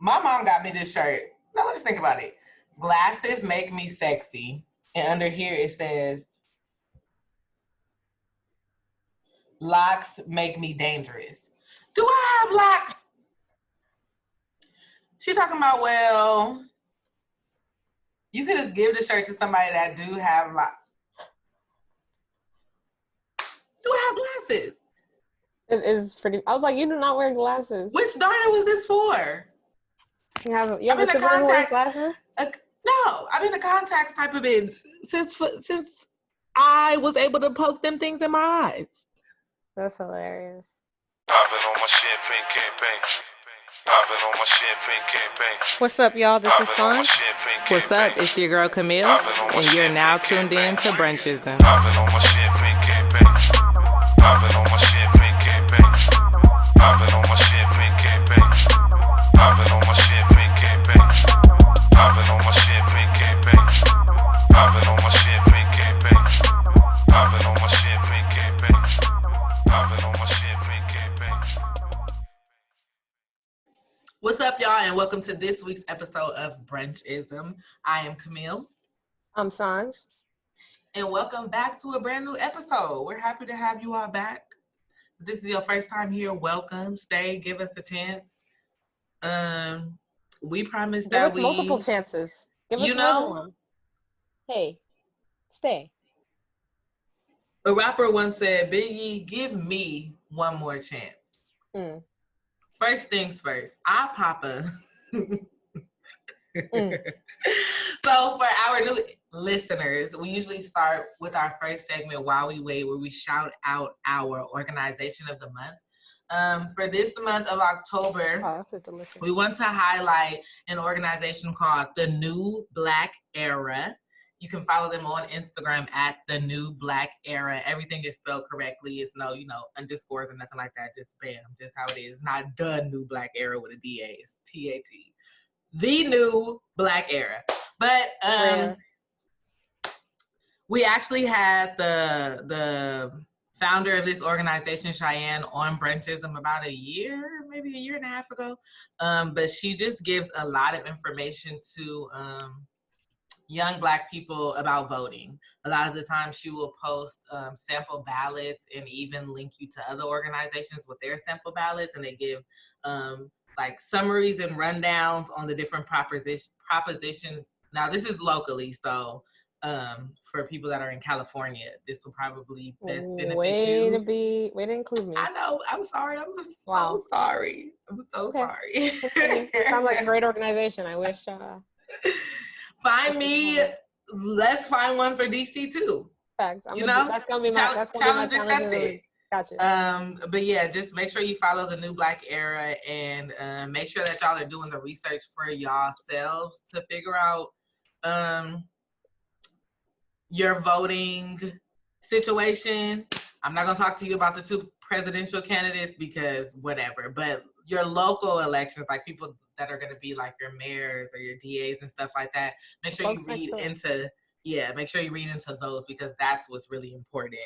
My mom got me this shirt. Now let's think about it. Glasses make me sexy. And under here it says, locks make me dangerous. Do I have locks? She's talking about, well, you could just give the shirt to somebody that do have locks. Do I have glasses? It is pretty. I was like, you do not wear glasses. Which darner was this for? You have a sibling who wears glasses? No, I'm in the contacts type of bitch. Since I was able to poke them things in my eyes. That's hilarious. What's up, y'all? This is Sanj. What's up? It's your girl Camille, and you're now tuned in to Brunchism. What's up, y'all, and welcome to this week's episode of Brunchism. I am Camille. I'm Sanj. And welcome back to a brand new episode. We're happy to have you all back. If this is your first time here, welcome. Stay, give us a chance. We promise that give us multiple chances. Give us another one. Hey, stay. A rapper once said, Biggie, give me one more chance. First things first, I Papa. So for our new listeners, we usually start with our first segment, While We Wait, where we shout out our organization of the month. For this month of October, we want to highlight an organization called The New Black Era. You can follow them on Instagram at The New Black Era. Everything is spelled correctly. It's no, underscores or nothing like that. Just bam, just how it is. It's not The New Black Era with a D-A. It's T-H-E. The New Black Era. But we actually had the founder of this organization, Cheyenne, on Brunchism about maybe a year and a half ago. But she just gives a lot of information to young Black people about voting. A lot of the time she will post sample ballots and even link you to other organizations with their sample ballots, and they give like summaries and rundowns on the different propositions. Now this is locally, so for people that are in California, this will probably best benefit you. Way to include me. I know. I'm sorry. I'm just so sorry. I'm so sorry. Sounds like a great organization. I wish. Find me. Let's find one for DC too. Facts. That's gonna be my challenge accepted. Gotcha. But yeah, just make sure you follow The New Black Era and make sure that y'all are doing the research for yourselves to figure out your voting situation. I'm not gonna talk to you about the two presidential candidates because whatever, but your local elections, like people that are going to be like your mayors or your DAs and stuff like that, make sure you read into those, because that's what's really important.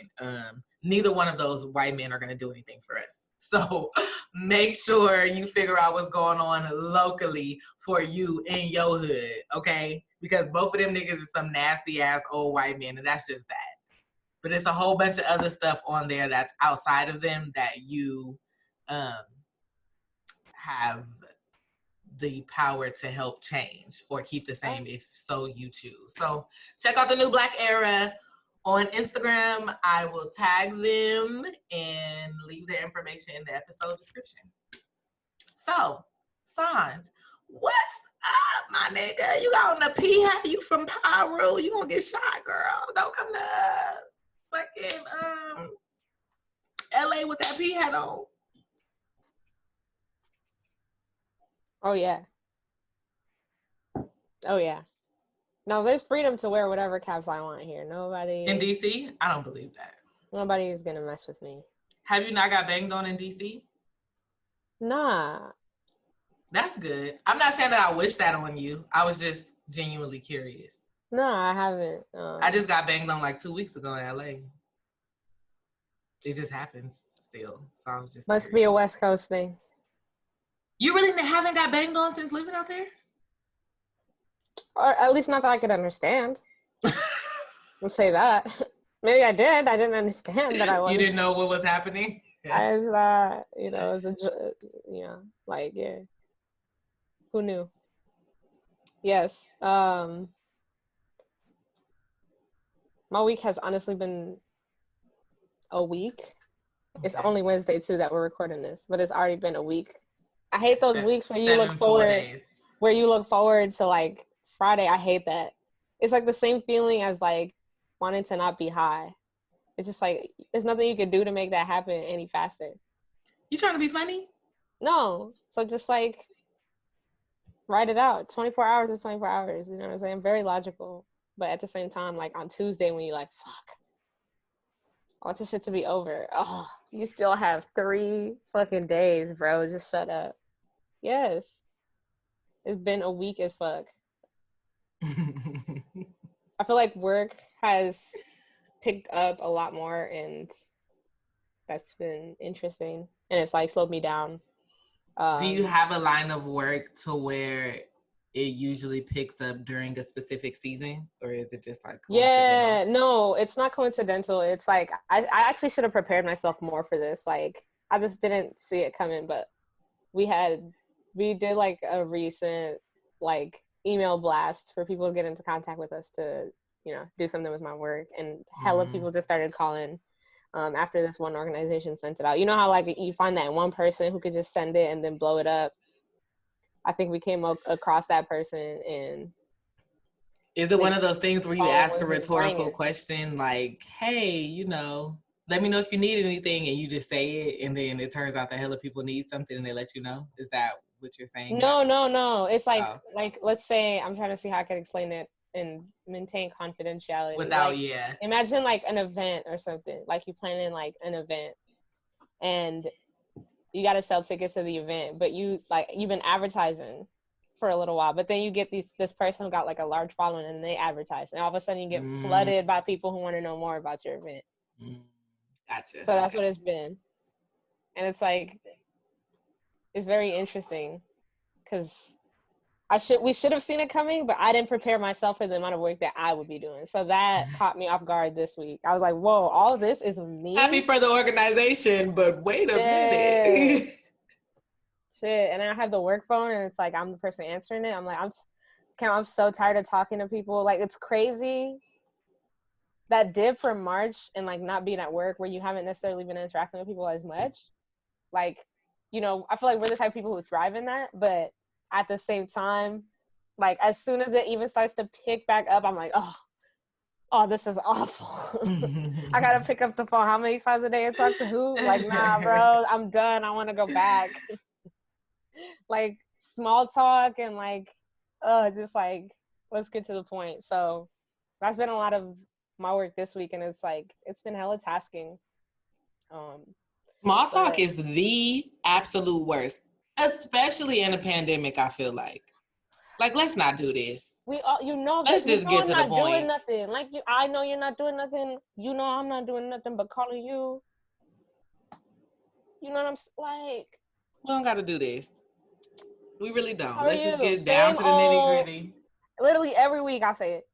Neither one of those white men are going to do anything for us. So make sure you figure out what's going on locally for you in your hood, okay? Because both of them niggas is some nasty ass old white men, and that's just that. But it's a whole bunch of other stuff on there that's outside of them that you have the power to help change or keep the same if so you choose. So check out The New Black Era on Instagram. I will tag them and leave their information in the episode description. So, Sanj, what's up, my nigga? You got on the pee hat? You from Pyro? You gonna get shot, girl? Don't come to fucking LA with that pee hat on. Oh yeah. No, there's freedom to wear whatever caps I want here. Nobody in DC? I don't believe that. Nobody is gonna mess with me. Have you not got banged on in DC? Nah. That's good. I'm not saying that I wish that on you. I was just genuinely curious. No, I haven't. I just got banged on like 2 weeks ago in LA. It just happens still. So I was just must curious. Be a West Coast thing. You really haven't got banged on since living out there? Or at least not that I could understand. Let's say that. Maybe I did. I didn't understand that I was. You didn't know what was happening? I was, as a, like, yeah. Who knew? Yes. My week has honestly been a week. Okay. It's only Wednesday too that we're recording this, but it's already been a week. I hate those weeks where you look forward to like Friday. I hate that. It's like the same feeling as like wanting to not be high. It's just like there's nothing you can do to make that happen any faster. You trying to be funny? No. So just like write it out. 24 hours is 24 hours. You know what I'm saying? Very logical. But at the same time, like on Tuesday when you're like, fuck, I want this shit to be over. Oh, you still have 3 fucking days, bro. Just shut up. Yes. It's been a week as fuck. I feel like work has picked up a lot more, and that's been interesting. And it's like slowed me down. Do you have a line of work to where it usually picks up during a specific season, or is it just like yeah, no, it's not coincidental. It's like I actually should have prepared myself more for this. Like I just didn't see it coming, but we did like a recent like email blast for people to get into contact with us to, you know, do something with my work, and hella people just started calling after this one organization sent it out. You know how like you find that one person who could just send it and then blow it up? I think we came across that person. And is it one of those things where you ask a rhetorical question like, hey, you know, let me know if you need anything, and you just say it, and then it turns out that hella people need something and they let you know? Is that what you're saying? No. It's like like let's say, I'm trying to see how I can explain it and maintain confidentiality. Without, like, imagine like an event or something. Like you planning like an event, and you got to sell tickets to the event, but you've been advertising for a little while, but then you get this person who got like a large following, and they advertise, and all of a sudden you get flooded by people who want to know more about your event. Gotcha. So that's what it's been. And it's like, it's very interesting because we should have seen it coming, but I didn't prepare myself for the amount of work that I would be doing. So that caught me off guard this week. I was like, whoa, all this is me? Happy for the organization, but wait a minute. Shit. And then I have the work phone, and it's like, I'm the person answering it. I'm like, I'm so tired of talking to people. Like, it's crazy. That dip from March and like not being at work where you haven't necessarily been interacting with people as much. Like, you know, I feel like we're the type of people who thrive in that, but at the same time, like as soon as it even starts to pick back up, I'm like, oh, this is awful. I gotta pick up the phone. How many times a day and talk to who? Like, nah, bro, I'm done. I want to go back. Like small talk and like, just like, let's get to the point. So that's been a lot of my work this week, and it's like, it's been hella tasking. Small talk is the absolute worst, especially in a pandemic. I feel like let's not do this. We all, you know, let's just get to the point. I'm not doing nothing. Like I know you're not doing nothing. You know, I'm not doing nothing but calling you. You know what I'm like? We don't got to do this. We really don't. Let's just get down to the nitty gritty. Literally every week I say it.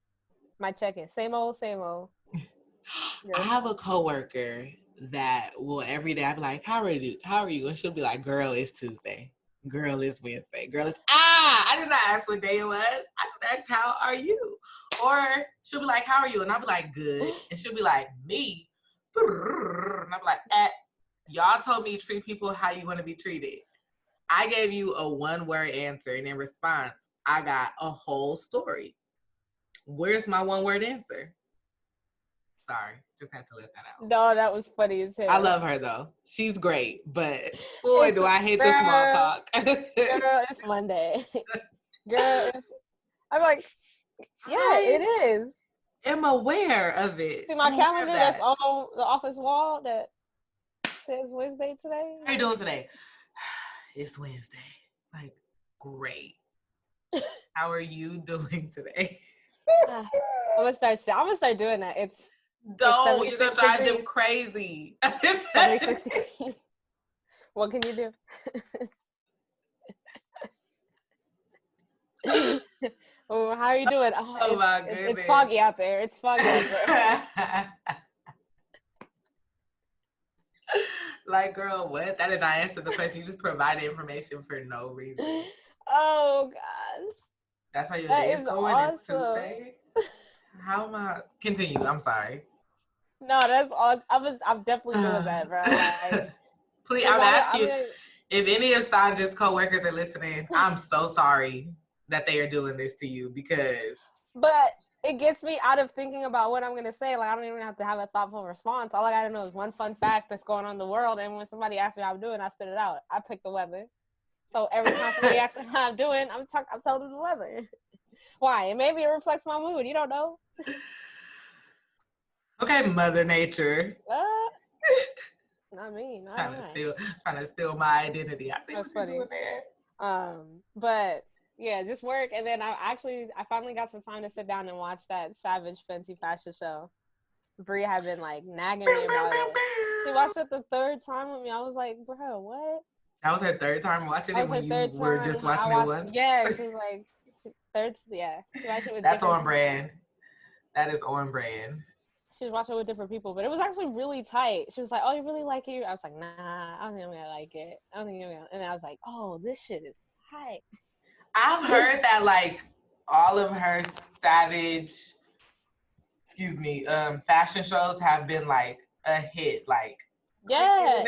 My check-in, same old. I have a coworker that will every day, I'll be like, how are you? And she'll be like, girl, it's Tuesday. Girl, it's Wednesday. Girl, it's, I did not ask what day it was. I just asked, how are you? Or she'll be like, how are you? And I'll be like, good. And she'll be like, me? And I'll be like, y'all told me to treat people how you want to be treated. I gave you a one-word answer, and in response, I got a whole story. Where's my one-word answer? Sorry, just had to let that out. No, that was funny as hell. I love her though. She's great, but boy, do I hate the small talk. Girl, it's Monday. Girl, I'm like, yeah, it is. I'm aware of it. See my calendar that's on the office wall that says Wednesday today? How are you doing today? It's Wednesday. Like, great. How are you doing today? I'm gonna start doing that. You're gonna drive them crazy. 76 degrees. What can you do? Oh, how are you doing? Oh my goodness. It's foggy out there. It's foggy out there. Like, girl, what? That did not answer the question. You just provided information for no reason. Oh gosh. That's how your That day is is going? It's awesome. Tuesday? How am I? Continue. I'm sorry. No, that's awesome. I'm definitely doing that, bro. Like, please, I'm asking if any of Sanja's coworkers are listening. I'm so sorry that they are doing this to you because. But it gets me out of thinking about what I'm gonna say. Like, I don't even have to have a thoughtful response. All I gotta know is one fun fact that's going on in the world, and when somebody asks me how I'm doing, I spit it out. I pick the weather. So every time somebody asks me how I'm doing, I'm telling them the weather. Why? And maybe it reflects my mood. You don't know. Okay, Mother Nature. Not me. Trying to steal my identity. I see That's what you're doing there. But yeah, just work, and then I finally got some time to sit down and watch that Savage Fenty fashion show. Bree had been like nagging me about it. She watched it the third time with me. I was like, bro, what? That was her third time watching it when you were just watching it once? Yeah, she was like, third, yeah. She watched it with That's on brand. That is on brand. She was watching it with different people, but it was actually really tight. She was like, oh, you really like it? I was like, nah, I don't think I'm gonna like it. I don't think I'm gonna. And I was like, oh, this shit is tight. I've heard that like all of her Savage, fashion shows have been like a hit. Like, yeah.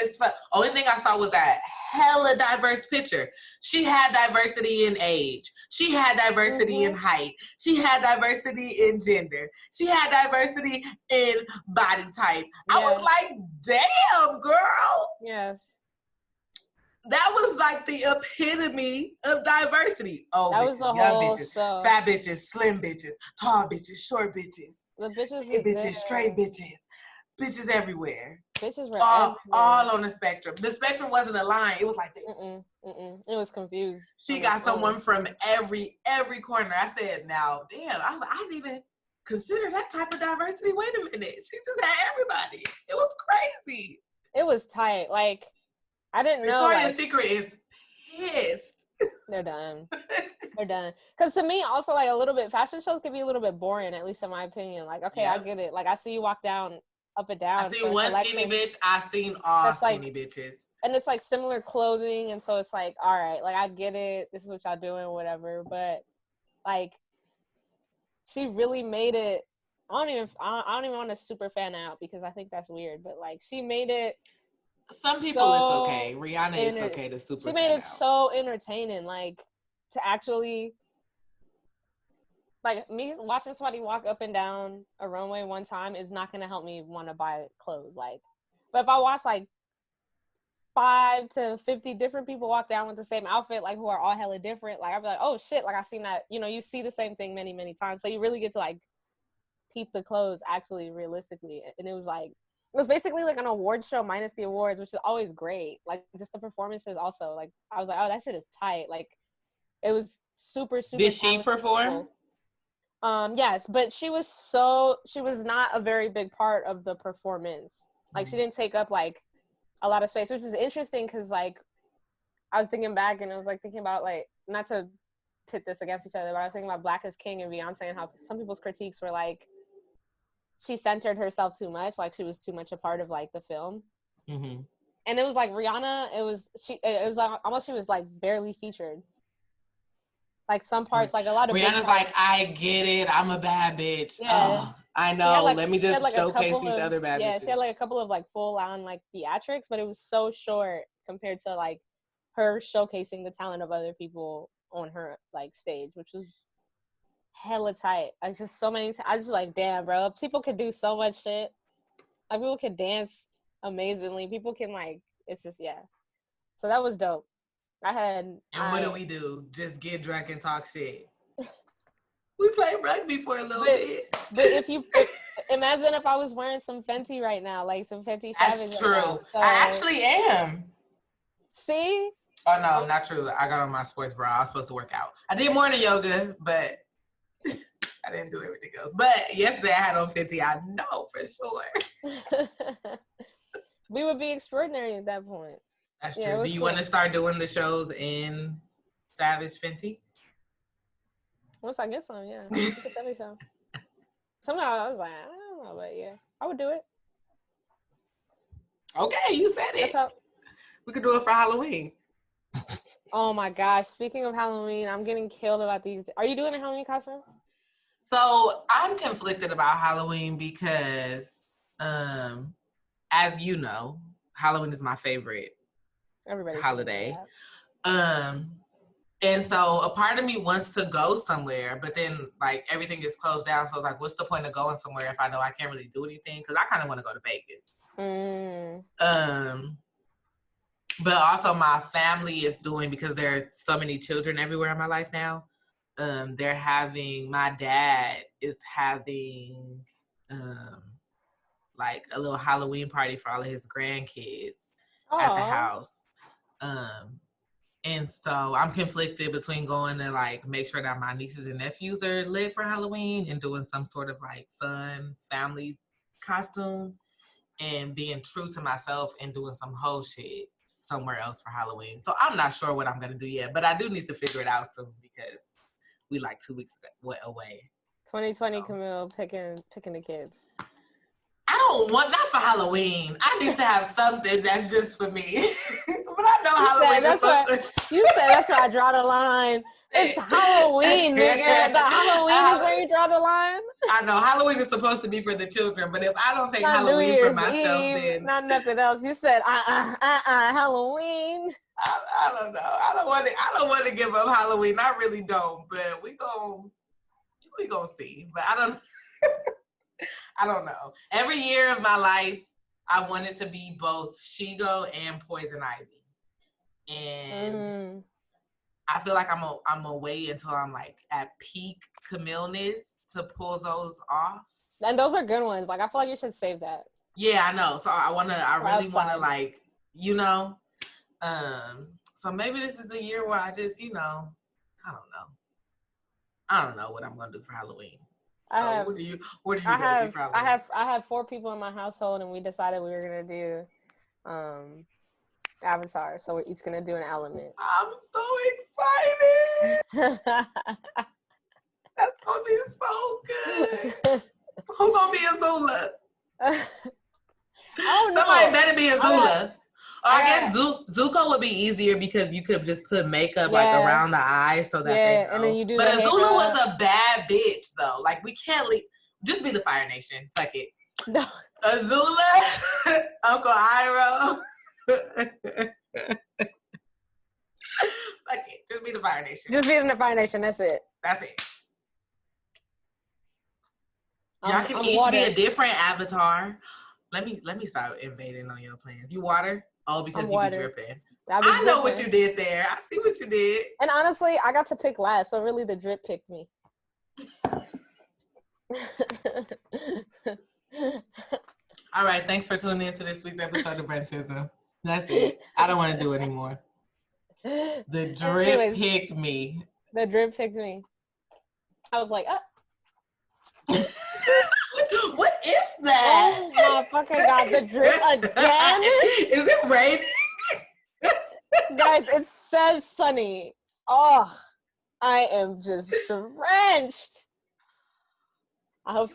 Only thing I saw was that hella diverse picture. She had diversity in age. She had diversity in height. She had diversity in gender. She had diversity in body type. Yes. I was like, damn, girl. Yes. That was like the epitome of diversity. Oh, that bitches, was the young whole bitches, show. Fat bitches, slim bitches, tall bitches, short bitches, the bitches, gay bitches, straight bitches everywhere. Bitches were all on the spectrum. The spectrum wasn't a line. It was like that. It was confused. She got someone from every corner. I said, now, damn. I was like, I didn't even consider that type of diversity. Wait a minute. She just had everybody. It was crazy. It was tight. Like, I didn't know. Victoria's Secret is pissed. They're done. They're done. Because to me, also, like, a little bit, fashion shows can be a little bit boring, at least in my opinion. Like, okay, I get it. Like, I see you walk down, up and down. I seen one skinny bitch. I seen all skinny bitches. And it's, like, similar clothing, and so it's like, all right, like, I get it. This is what y'all doing, whatever. But, like, she really made it. I don't even want to super fan out because I think that's weird. But, like, she made it. Some people it's okay. Rihanna, it's okay to super. She made it so entertaining, like to actually, like me watching somebody walk up and down a runway one time is not gonna help me want to buy clothes. Like, but if I watch like 5 to 50 different people walk down with the same outfit, like who are all hella different, like I'd be like, oh shit, like I've seen that. You know, you see the same thing many, many times, so you really get to like peep the clothes actually realistically, and it was like. It was basically like an award show minus the awards, which is always great. Like just the performances also. Like I was like, oh, that shit is tight. Like it was super, super. Did she perform? Yes, but she was not a very big part of the performance. Like she didn't take up like a lot of space, which is interesting because like I was thinking back and I was like thinking about like not to pit this against each other, but I was thinking about Black is King and Beyonce and how some people's critiques were like she centered herself too much, like she was too much a part of like the film. And it was like Rihanna, it was like almost she was like barely featured. Like some parts, like a lot of Rihanna's like, I get it, I'm a bad bitch. Yeah. Oh, I know. Like, let me just showcase these other bad bitches. Yeah, she had like a couple of like full on like theatrics, but it was so short compared to like her showcasing the talent of other people on her like stage, which was hella tight. Like just so many I was just like, damn, bro, people can do so much shit. Like people can dance amazingly. People can like, it's just so that was dope. What do we do? Just get drunk and talk shit. We played rugby for a little bit. But if imagine if I was wearing some Fenty right now, like some Fenty Savage. That's true. Right now, so. I actually am. See? Oh no, not true. I got on my sports bra. I was supposed to work out. I did morning yoga, but I didn't do everything else. But yesterday I had on Fenty. I know for sure. We would be extraordinary at that point. That's true. Do you want to start doing the shows in Savage Fenty? Once I get some, yeah. You can send me some. Somehow I was like, I don't know, but yeah, I would do it. Okay, you said it. We could do it for Halloween. Oh my gosh! Speaking of Halloween, I'm getting killed about these. Are you doing a Halloween costume? So I'm conflicted about Halloween because, as you know, Halloween is my favorite holiday. And so a part of me wants to go somewhere, but then like everything is closed down. So it's like, what's the point of going somewhere if I know I can't really do anything? Because I kind of want to go to Vegas. But also my family is doing, because there are so many children everywhere in my life now. My dad is having like a little Halloween party for all of his grandkids at the house. And so I'm conflicted between going to like make sure that my nieces and nephews are lit for Halloween and doing some sort of like fun family costume, and being true to myself and doing some whole shit somewhere else for Halloween. So I'm not sure what I'm going to do yet, but I do need to figure it out soon because we like 2 weeks away. 2020 Camille picking the kids. I don't want, not for Halloween. I need to have something that's just for me. But I know Halloween is You said that's where I draw the line. It's Halloween, nigga. The Halloween is where you draw the line. I know Halloween is supposed to be for the children, but if I don't take Halloween for myself, then not nothing else. You said Halloween. I don't know. I don't want to give up Halloween. I really don't. But we gonna see. But I don't. I don't know. Every year of my life, I wanted to be both Shigo and Poison Ivy, and I feel like I'm a wait until I'm like at peak Camille-ness to pull those off. And those are good ones. Like I feel like you should save that. Yeah, I know. So I really want to like, so maybe this is a year where I just, I don't know what I'm gonna do for Halloween. So what do you gonna do for Halloween? I have 4 people in my household, and we decided we were gonna do Avatar. So we're each gonna do an element. I'm so excited. That's gonna be so good. Who's gonna be Azula? Somebody better be Azula. I guess Zuko would be easier because you could just put makeup like around the eyes so that they know. And then you do. But Azula was a bad bitch though. Like we can't leave. Just be the Fire Nation. Fuck it. No. Azula, Uncle Iroh. Fuck it. Just be the Fire Nation. Just be in the Fire Nation. That's it. That's it. Y'all can each be a different avatar. Let me stop invading on your plans. You water? Oh, because you be dripping. I know what you did there. I see what you did. And honestly, I got to pick last, so really the drip picked me. All right, thanks for tuning in to this week's episode of Brunchism. That's it. I don't want to do it anymore. The drip picked me. The drip picked me. I was like, What is that? Oh my fucking God, the drip again? Is it raining? Guys, it says sunny. Oh, I am just drenched. I hope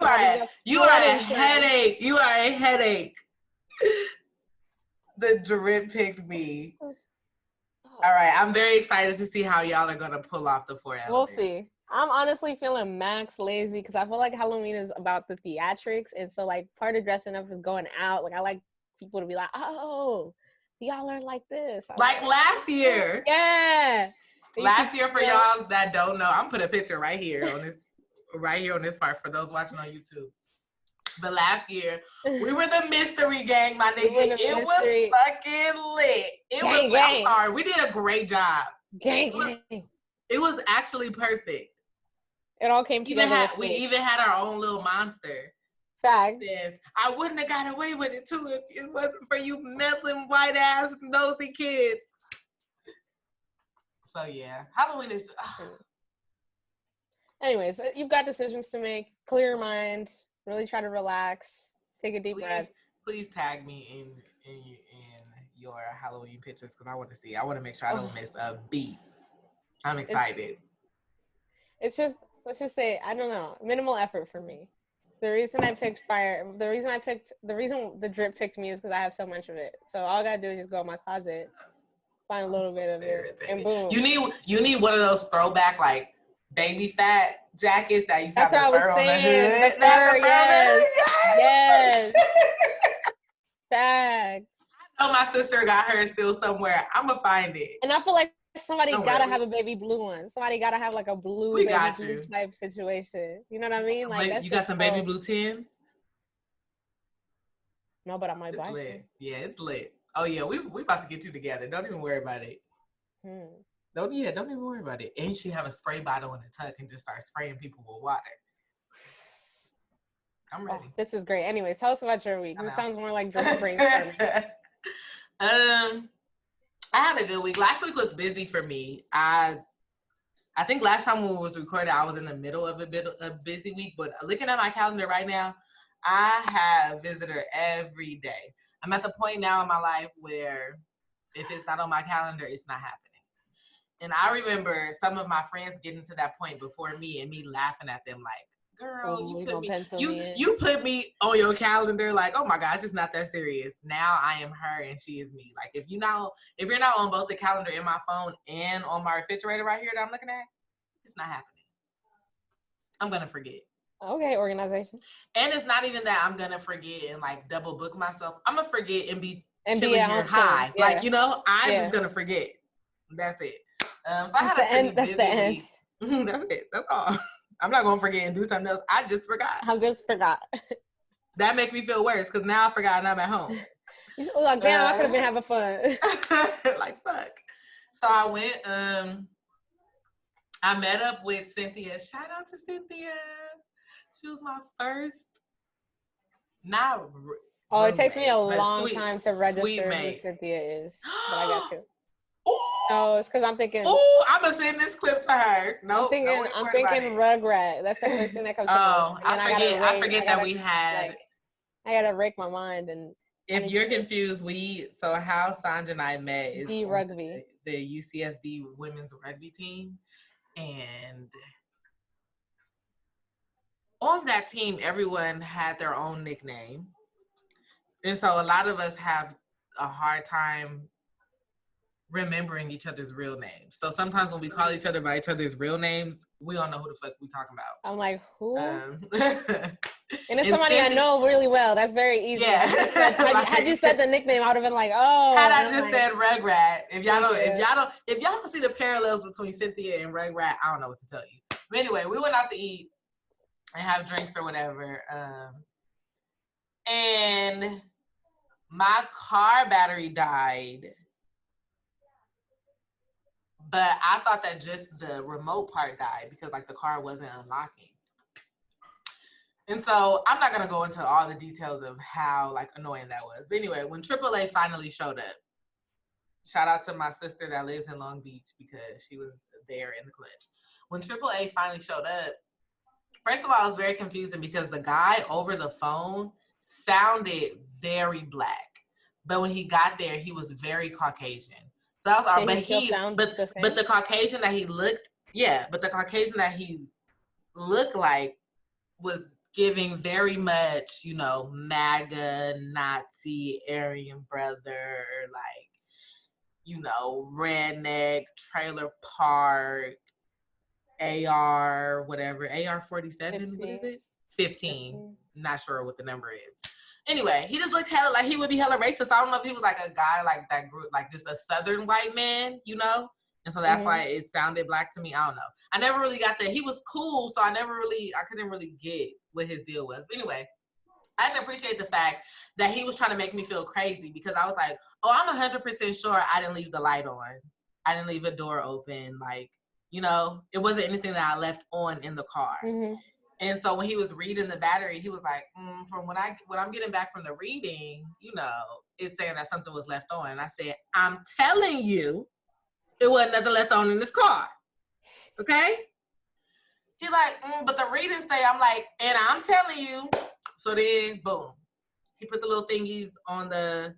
you are a headache. You are a headache. The drip picked me. All right, I'm very excited to see how y'all are gonna pull off the 4 elements. We'll see. I'm honestly feeling max lazy because I feel like Halloween is about the theatrics, and so like part of dressing up is going out. Like I like people to be like, oh, y'all are like this. Like last year. Yeah. Last year, for y'all that don't know, I'm put a picture right here on this part for those watching on YouTube. But last year, we were the mystery gang, my nigga. It was fucking lit. I'm sorry, we did a great job. Gang. It was actually perfect. It all came together. We even had our own little monster. Facts. Yes, I wouldn't have got away with it too if it wasn't for you meddling white ass nosy kids. So yeah, Halloween is. Anyways, you've got decisions to make. Clear your mind. Really try to relax. Take a deep breath. Please tag me in your Halloween pictures because I want to see. I want to make sure I don't miss a beat. I'm excited. It's just let's just say, I don't know, minimal effort for me. The reason the drip picked me is because I have so much of it. So all I gotta do is just go in my closet, find a little bit of it, and boom. You need one of those throwback like baby fat jackets that used to have the fur on the hood. The fur, yes. Facts. I know my sister got hers still somewhere. I'm gonna find it. And I feel like somebody gotta have a baby blue one. Somebody gotta have like a blue blue type situation. You know what I mean? Like you got some baby blue Tims? No, but I might buy lit. some. Yeah, it's lit. Oh yeah, we about to get you together. Don't even worry about it. Don't even worry about it. And she have a spray bottle in the tuck and just start spraying people with water. I'm ready. Oh, this is great. Anyways, tell us about your week. This sounds more like brainstorming. I had a good week. Last week was busy for me. I think last time when we was recording, I was in the middle of a busy week. But looking at my calendar right now, I have visitor every day. I'm at the point now in my life where if it's not on my calendar, it's not happening. And I remember some of my friends getting to that point before me and me laughing at them like, girl, you put me on your calendar like, oh my gosh, it's not that serious. Now I am her and she is me. Like if you're not on both the calendar in my phone and on my refrigerator right here that I'm looking at, it's not happening. I'm gonna forget. Okay, organization. And it's not even that I'm gonna forget and like double book myself. I'm gonna forget and be chilling here high. Yeah. Like, I'm just gonna forget. That's it. So I had a pretty busy week. That's it. That's all. I'm not gonna forget and do something else. I just forgot. That make me feel worse because now I forgot and I'm at home. You like, damn, I could have been having fun. Like fuck. So I went. I met up with Cynthia. Shout out to Cynthia. She was my first. It takes me a long time to register who Cynthia is, but I got you. No, it's because I'm thinking. Oh, I'm gonna send this clip to her. No, I'm thinking Rugrat. That's the first thing that comes to mind. I forget that we had. I gotta rake my mind and. If you're confused, how Sandra and I met is rugby, the UCSD women's rugby team, and on that team, everyone had their own nickname, and so a lot of us have a hard time remembering each other's real names. So sometimes when we call each other by each other's real names, we don't know who the fuck we talking about. I'm like, who? And it's somebody I know really well. That's very easy. Yeah. Had you said the nickname, I would have been like, oh. Had I just said Rugrat, if y'all don't see the parallels between Cynthia and Rugrat, I don't know what to tell you. But anyway, we went out to eat and have drinks or whatever. And my car battery died. But I thought that just the remote part died because like the car wasn't unlocking. And so I'm not gonna go into all the details of how like annoying that was. But anyway, when AAA finally showed up, shout out to my sister that lives in Long Beach because she was there in the clutch. When AAA finally showed up, first of all, it was very confusing because the guy over the phone sounded very black. But when he got there, he was very Caucasian. So that was all, but the Caucasian that he looked like was giving very much, MAGA, Nazi, Aryan brother, like, redneck, trailer park, AR, whatever, AR-47, what is it? 15. Not sure what the number is. Anyway, he just looked like he would be hella racist. I don't know if he was like a guy like that group, like just a Southern white man, And so that's why it sounded black to me. I don't know. I never really got that. He was cool, so I couldn't really get what his deal was. But anyway, I didn't appreciate the fact that he was trying to make me feel crazy because I was like, oh, I'm 100% sure I didn't leave the light on. I didn't leave a door open. Like, it wasn't anything that I left on in the car. Mm-hmm. And so when he was reading the battery, he was like, from when I'm getting back from the reading, it's saying that something was left on. And I said, I'm telling you, it wasn't nothing left on in this car. Okay? He's like, but the reading say, I'm like, and I'm telling you. So then, boom. He put the little thingies on the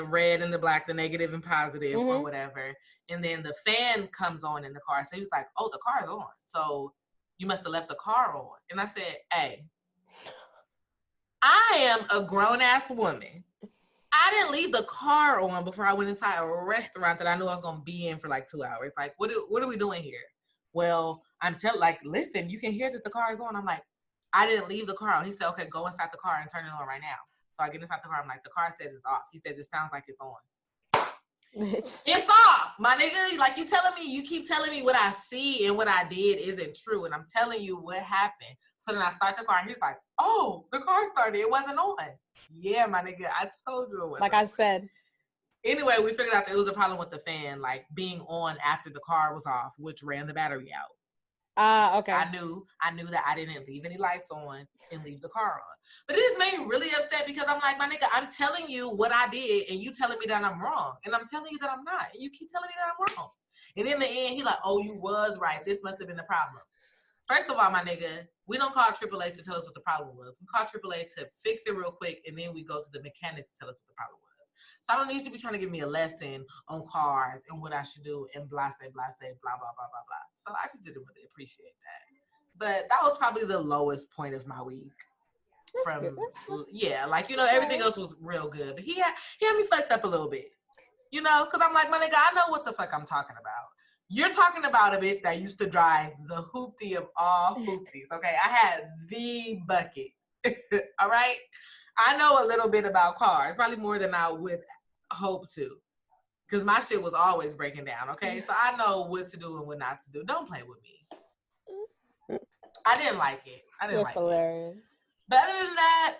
red and the black, the negative and positive or whatever. And then the fan comes on in the car. So he was like, oh, the car's on. So you must have left the car on. And I said, hey, I am a grown-ass woman. I didn't leave the car on before I went inside a restaurant that I knew I was going to be in for like 2 hours. Like, what are we doing here? Well, listen, you can hear that the car is on. I'm like, I didn't leave the car on. He said, okay, go inside the car and turn it on right now. So I get inside the car. I'm like, the car says it's off. He says, it sounds like it's on. It's off, my nigga. Like, you keep telling me what I see and what I did isn't true. And I'm telling you what happened. So then I start the car and he's like, oh, the car started. It wasn't on. Yeah, my nigga, I told you it wasn't. Like I said. Anyway, we figured out that it was a problem with the fan, like being on after the car was off, which ran the battery out. Okay. I knew that I didn't leave any lights on and leave the car on. But it just made me really upset because I'm like, my nigga, I'm telling you what I did and you telling me that I'm wrong. And I'm telling you that I'm not. And you keep telling me that I'm wrong. And in the end, he like, oh, you was right. This must have been the problem. First of all, my nigga, we don't call AAA to tell us what the problem was. We call AAA to fix it real quick, and then we go to the mechanic to tell us what the problem was. So I don't need you to be trying to give me a lesson on cars and what I should do and blah, blah, blah, blah, blah, blah, blah. So I just didn't really appreciate that. But that was probably the lowest point of my week. Everything else was real good. But he had me fucked up a little bit. Because I'm like, my nigga, I know what the fuck I'm talking about. You're talking about a bitch that used to drive the hoopty of all hoopties, okay? I had the bucket, all right? I know a little bit about cars, probably more than I would hope to, because my shit was always breaking down, okay? So I know what to do and what not to do. Don't play with me. I didn't like it. That's hilarious. But other than that,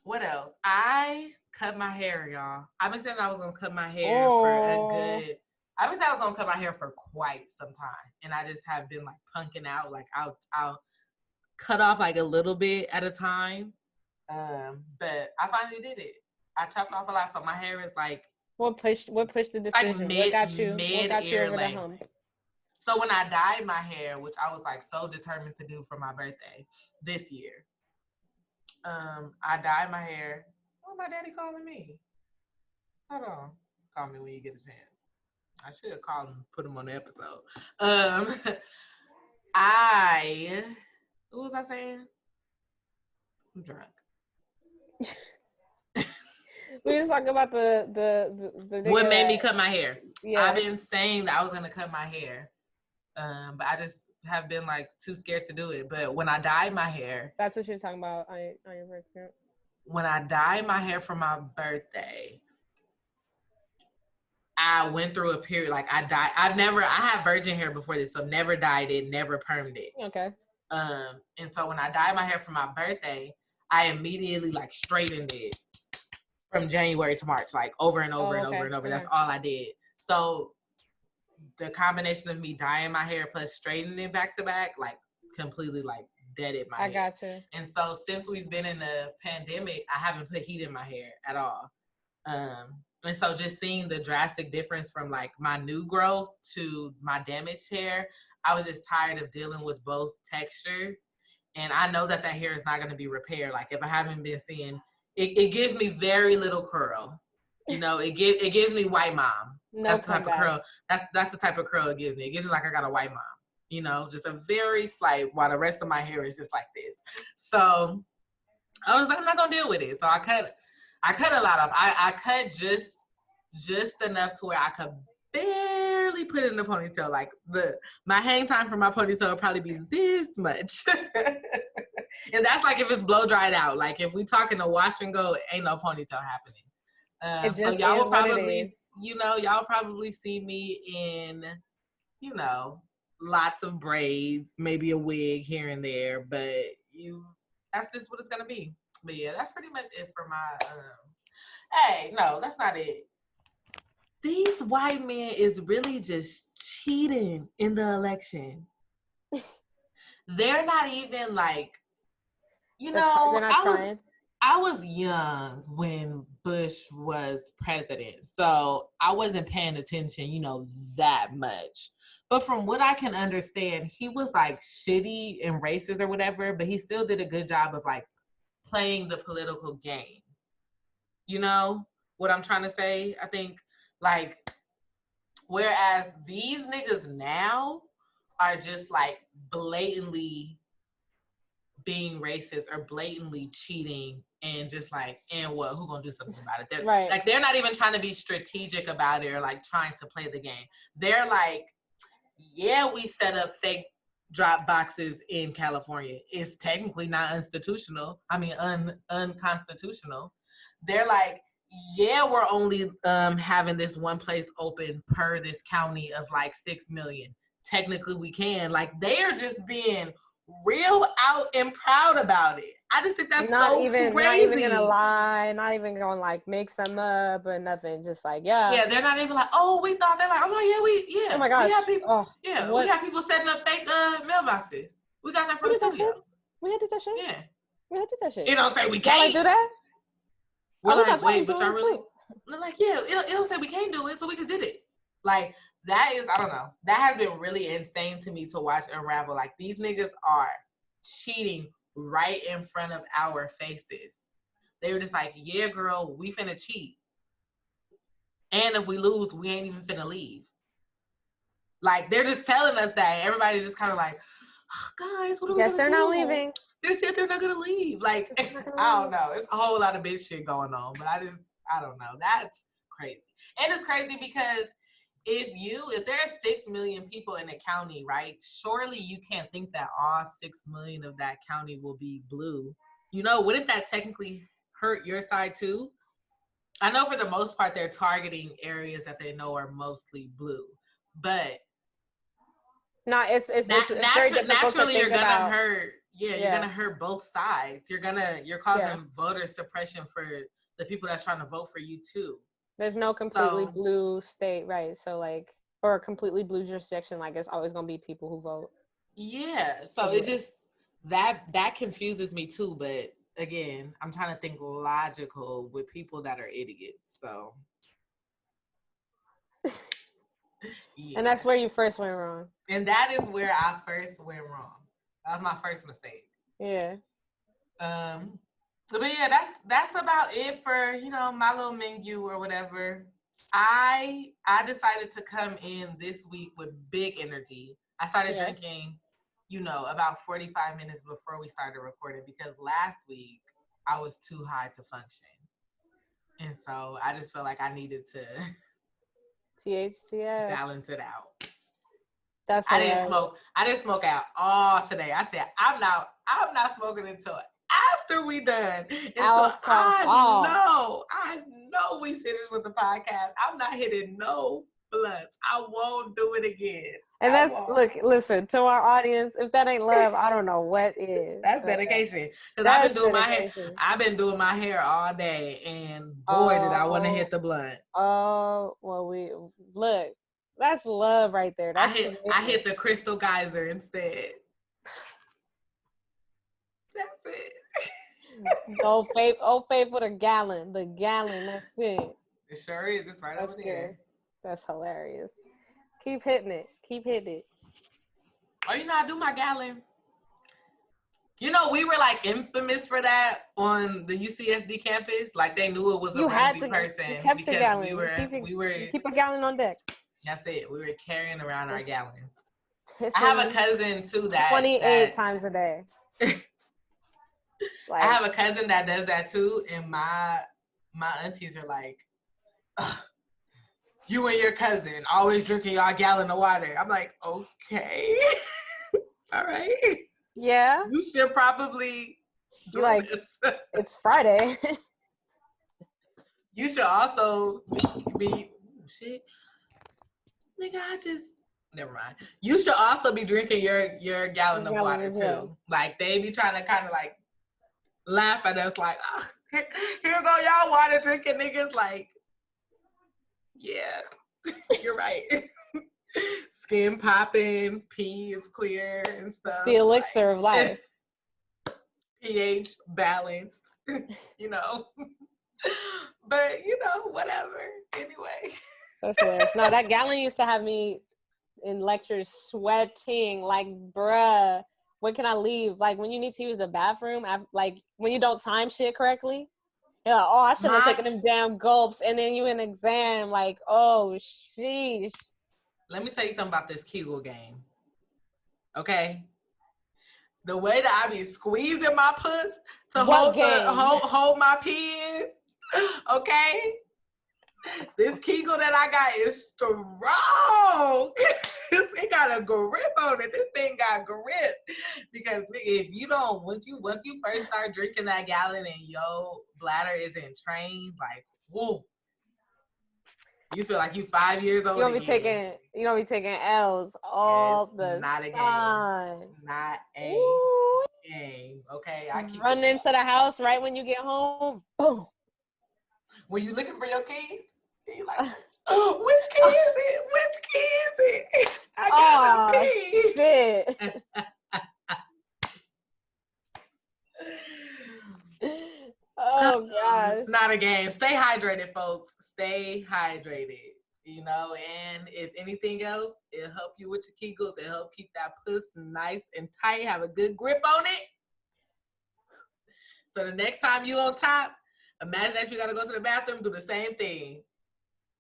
what else? I cut my hair, y'all. I've been saying I was going to cut my hair I've been saying I was going to cut my hair for quite some time. And I just have been like punking out. Like I'll cut off like a little bit at a time. But I finally did it. I chopped off a lot. So my hair is like. What pushed the decision? Like what got you over the hump? So when I dyed my hair, which I was like so determined to do for my birthday this year, I dyed my hair. Oh, my daddy calling me. Hold on. Call me when you get a chance. I should have called him and put him on the episode. What was I saying? I'm drunk. We was talking about the what made me cut my hair. Yeah. I've been saying that I was gonna cut my hair, but I just have been like too scared to do it. But when I dyed my hair, that's what you're talking about on your birthday. When I dyed my hair for my birthday, I went through a period like I had virgin hair before this, so never dyed it, never permed it. Okay. And so when I dyed my hair for my birthday, I immediately like straightened it from January to March, like over and over and over and over. That's all I did. So the combination of me dyeing my hair plus straightening it back to back, like completely like deaded my hair. I got you. And so since we've been in the pandemic, I haven't put heat in my hair at all. And so just seeing the drastic difference from like my new growth to my damaged hair, I was just tired of dealing with both textures. And I know that hair is not going to be repaired. Like if I haven't been seeing, it gives me very little curl. It gives me white mom. That's the type of curl. That's the type of curl it gives me. It gives me like I got a white mom. Just a very slight, while the rest of my hair is just like this. So I was like, I'm not gonna deal with it. So I cut a lot off. I cut just enough to where I could barely put it in a ponytail. Like my hang time for my ponytail would probably be this much. And that's like if it's blow dried out. Like if we talking a wash and go, ain't no ponytail happening. So y'all will probably, y'all probably see me in, lots of braids, maybe a wig here and there, but that's just what it's gonna be. But yeah, that's pretty much it for my hey, no, that's not it. These white men is really just cheating in the election. They're not even like, they're not trying. I was young when Bush was president, so I wasn't paying attention, that much. But from what I can understand, he was like shitty and racist or whatever, but he still did a good job of like playing the political game. You know what I'm trying to say? I think like, whereas these niggas now are just like blatantly being racist or blatantly cheating and just like, and what, who gonna do something about it? They're, right. Like, they're not even trying to be strategic about it or like trying to play the game. They're like, yeah, we set up fake drop boxes in California. It's technically not unconstitutional. They're like, yeah, we're only having this one place open per this county of like 6 million. Technically we can. Like, they are just being real out and proud about it. I just think that's not so even, crazy. Not even gonna lie, not even gonna like mix them up or nothing. Just like, yeah, they're not even like, oh, we thought. They're like, oh no, oh my gosh, we have people, what? we have people setting up fake mailboxes. We got that from the studio. We had to do that shit. Yeah, we had to do that shit. It don't say we can't. Y'all like do that? We're like, wait, but y'all really? They're like, yeah, it don't say we can't do it, so we just did it. Like, that is, I don't know. That has been really insane to me to watch unravel. Like, these niggas are cheating right in front of our faces. They were just like, yeah, girl, we finna cheat. And if we lose, we ain't even finna leave. Like, they're just telling us that. Everybody's just kind of like, oh, guys, what are we gonna do? They're not leaving. They said they're not gonna leave. Like, I don't know. It's a whole lot of bitch shit going on. But I don't know. That's crazy. And it's crazy because if there are 6 million people in a county, right? Surely you can't think that all 6 million of that county will be blue. You know, wouldn't that technically hurt your side too? I know for the most part they're targeting areas that they know are mostly blue, but it's naturally you're gonna hurt. Yeah, you're gonna hurt both sides. You're causing voter suppression for the people that's trying to vote for you too. There's no completely blue state, right? So like, or a completely blue jurisdiction, like it's always gonna be people who vote. Yeah. So it just that confuses me too. But again, I'm trying to think logical with people that are idiots. So yeah. And that's where you first went wrong. And that is where I first went wrong. That was my first mistake. Yeah. But yeah, that's about it for, my little menu or whatever. I decided to come in this week with big energy. I started drinking, about 45 minutes before we started recording because last week I was too high to function. And so I just felt like I needed to THCA balance it out. That's I didn't smoke out all today. I said I'm not smoking until after we done. Until I know we finished with the podcast. I'm not hitting no blunts. I won't do it again. And listen to our audience. If that ain't love, I don't know what is. That's dedication. Because I've been doing my hair all day, and boy, did I want to hit the blunt. Oh well, look. That's love right there. I hit the crystal geyser instead. That's it. Old Faith with a gallon. The gallon, that's it. It sure is. It's right over there. That's hilarious. Keep hitting it. Oh, I do my gallon. We were like infamous for that on the UCSD campus. Like they knew it was a rugby person because we were keep a gallon on deck. That's it. We were carrying around our gallons. I have a cousin too that 28 times a day. I have a cousin that does that too, and my aunties are like, you and your cousin always drinking y'all gallon of water. I'm like, okay, all right. Yeah. You should probably do this. It's Friday. You should also be shit. Nigga, never mind. You should also be drinking your gallon of water too. Like they be trying to kind of like laugh at us like, oh, here go y'all water drinking niggas. Like, yeah, you're right. Skin popping, pee is clear and stuff. It's the elixir of life. pH balanced, But whatever. Anyway. That's hilarious. No, that gallon used to have me in lectures sweating like, bruh, when can I leave? Like when you need to use the bathroom, like when you don't time shit correctly. You're like, I should have taken them damn gulps. And then you in exam, like, oh, sheesh. Let me tell you something about this Kegel game. Okay. The way that I be squeezing my puss to What hold my pen. Okay. This Kegel that I got is strong. It got a grip on it. This thing got grip. Because if you don't, once you first start drinking that gallon and your bladder isn't trained, like, whoa. You feel like you 5 years old. You don't be taking L's all the not a time. game. It's not a game. Okay. I keep Run into the house right when you get home. Boom. When you looking for your keys, you like, oh, which key is it? Which key is it? I gotta pee. Shit. Oh gosh. It's not a game. Stay hydrated, folks. Stay hydrated. You know, and if anything else, it'll help you with your Kegels. It'll help keep that puss nice and tight. Have a good grip on it. So the next time you on top, imagine that you gotta go to the bathroom, do the same thing.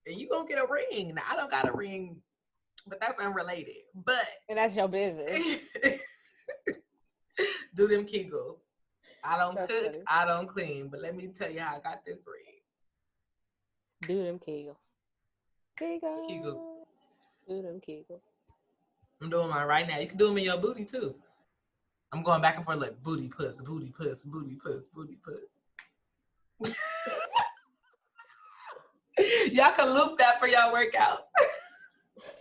And you gonna get a ring. Now, I don't got a ring, but that's unrelated. And that's your business. Do them Kegels. I don't That's cook, funny. I don't clean, but let me tell you how I got this ring. Do them Kegels. Kegels. Do them Kegels. I'm doing mine right now. You can do them in your booty too. I'm going back and forth like booty puss, booty puss, booty puss, booty puss. Y'all can loop that for y'all workout.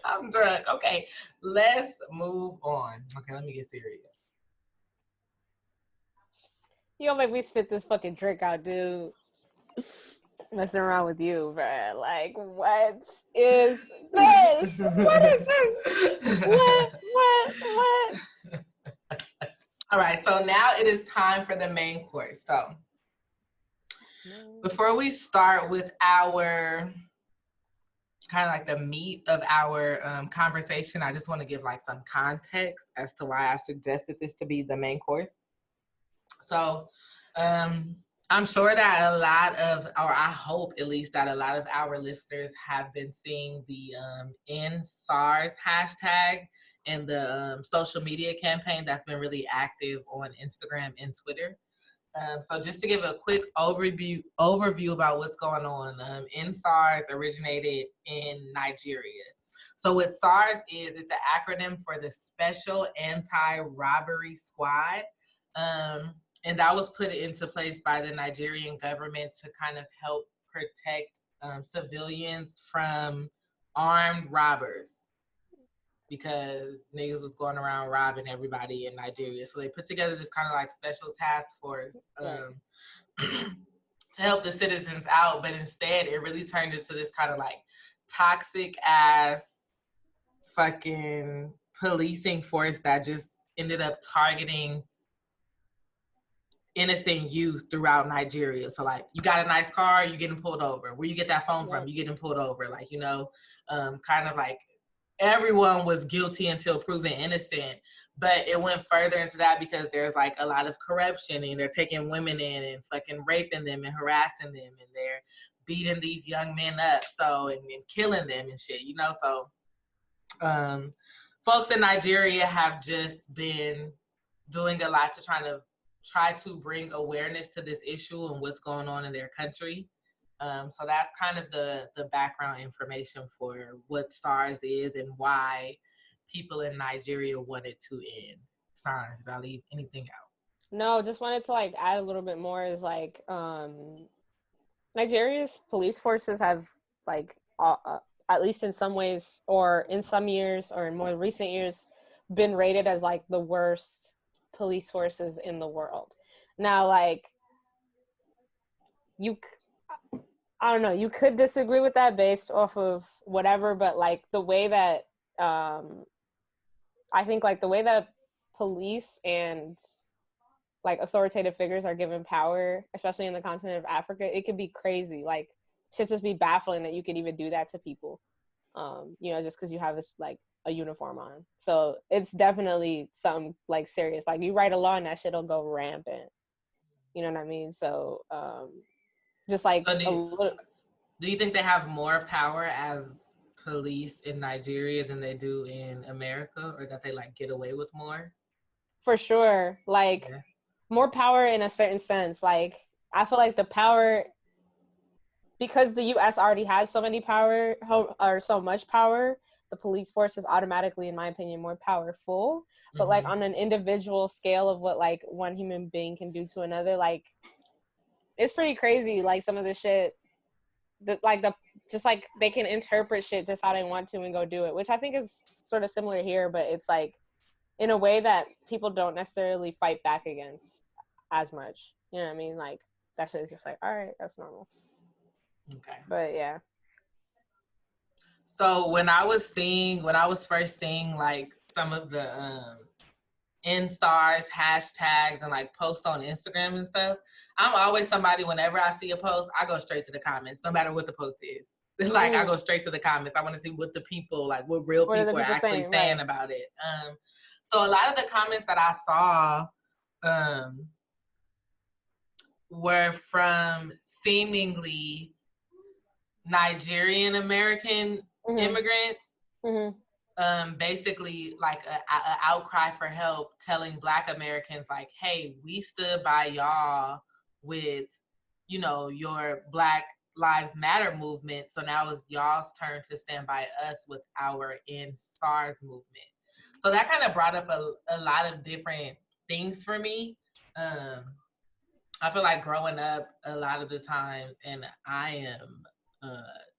I'm drunk. Okay, let's move on. Okay, let me get serious. You don't make me spit this fucking drink out, dude. Messing around with you, bruh. Like, what is this? What is this? What? All right, so now it is time for the main course. So before we start with our kind of like the meat of our conversation, I just want to give like some context as to why I suggested this to be the main course. So I'm sure that a lot of, or I hope at least that a lot of our listeners have been seeing the End SARS hashtag and the social media campaign that's been really active on Instagram and Twitter. So just to give a quick overview about what's going on, End SARS originated in Nigeria. So what SARS is, it's an acronym for the Special Anti-Robbery Squad. And that was put into place by the Nigerian government to kind of help protect civilians from armed robbers, because niggas was going around robbing everybody in Nigeria. So they put together this kind of like special task force to help the citizens out. But instead, it really turned into this kind of like toxic ass fucking policing force that just ended up targeting innocent youth throughout Nigeria. So like, you got a nice car, you getting pulled over. Where you get that phone from, you getting pulled over. Like, you know, kind of like everyone was guilty until proven innocent. But it went further into that because there's like a lot of corruption, and they're taking women in and fucking raping them and harassing them, and they're beating these young men up, so and killing them and shit, you know. So folks in Nigeria have just been doing a lot to try to bring awareness to this issue and what's going on in their country. So that's kind of the background information for what SARS is and why people in Nigeria wanted to end. SARS, did I leave anything out? No, just wanted to like add a little bit more is like Nigeria's police forces have like at least in some ways, or in some years, or in more recent years, been rated as like the worst police forces in the world. Now, like, I don't know, you could disagree with that based off of whatever, but like the way that I think like the way that police and like authoritative figures are given power, especially in the continent of Africa, it could be crazy. Like, should just be baffling that you could even do that to people, you know, just because you have this like a uniform on. So it's definitely something like serious. Like, you write a law and that shit'll go rampant. You know what I mean? So just like do you think they have more power as police in Nigeria than they do in America, or that they like get away with more? For sure. Like, Yeah. more power in a certain sense. Like, I feel like the power, because the US already has so many power, or so much power, the police force is automatically, in my opinion, more powerful. But like on an individual scale of what like one human being can do to another, like it's pretty crazy. Like some of the shit that like just like they can interpret shit just how they want to and go do it, which I think is sort of similar here, but it's like in a way that people don't necessarily fight back against as much. You know what I mean? Like that shit is just like, all right, that's normal. Okay. But yeah. So when I was first seeing like some of the NSARS hashtags and like posts on Instagram and stuff, I'm always somebody, whenever I see a post, I go straight to the comments, no matter what the post is. Like I go straight to the comments. I want to see what the people, like what real people are actually saying right. about it. So a lot of the comments that I saw were from seemingly Nigerian American immigrants, basically like a outcry for help, telling Black Americans like, hey, we stood by y'all with, you know, your Black Lives Matter movement, so now it's y'all's turn to stand by us with our SARS movement. So that kind of brought up a lot of different things for me. I feel like growing up a lot of the times, and I am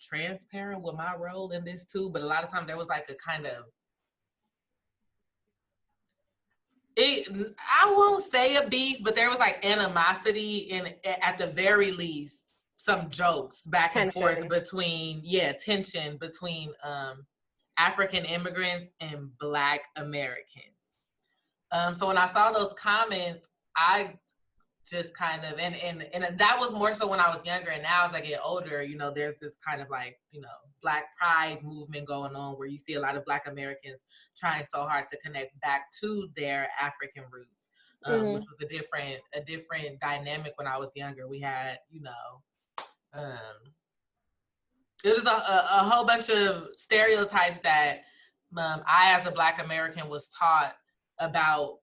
transparent with my role in this too, but a lot of times there was like a kind of, I won't say a beef, but there was like animosity and at the very least some jokes back and forth between, tension between African immigrants and Black Americans. So when I saw those comments, I just kind of, and that was more so when I was younger, and now as I get older, you know, there's this kind of like, you know, Black pride movement going on where you see a lot of Black Americans trying so hard to connect back to their African roots, which was a different dynamic when I was younger. We had, you know, it was a whole bunch of stereotypes that I, as a Black American, was taught about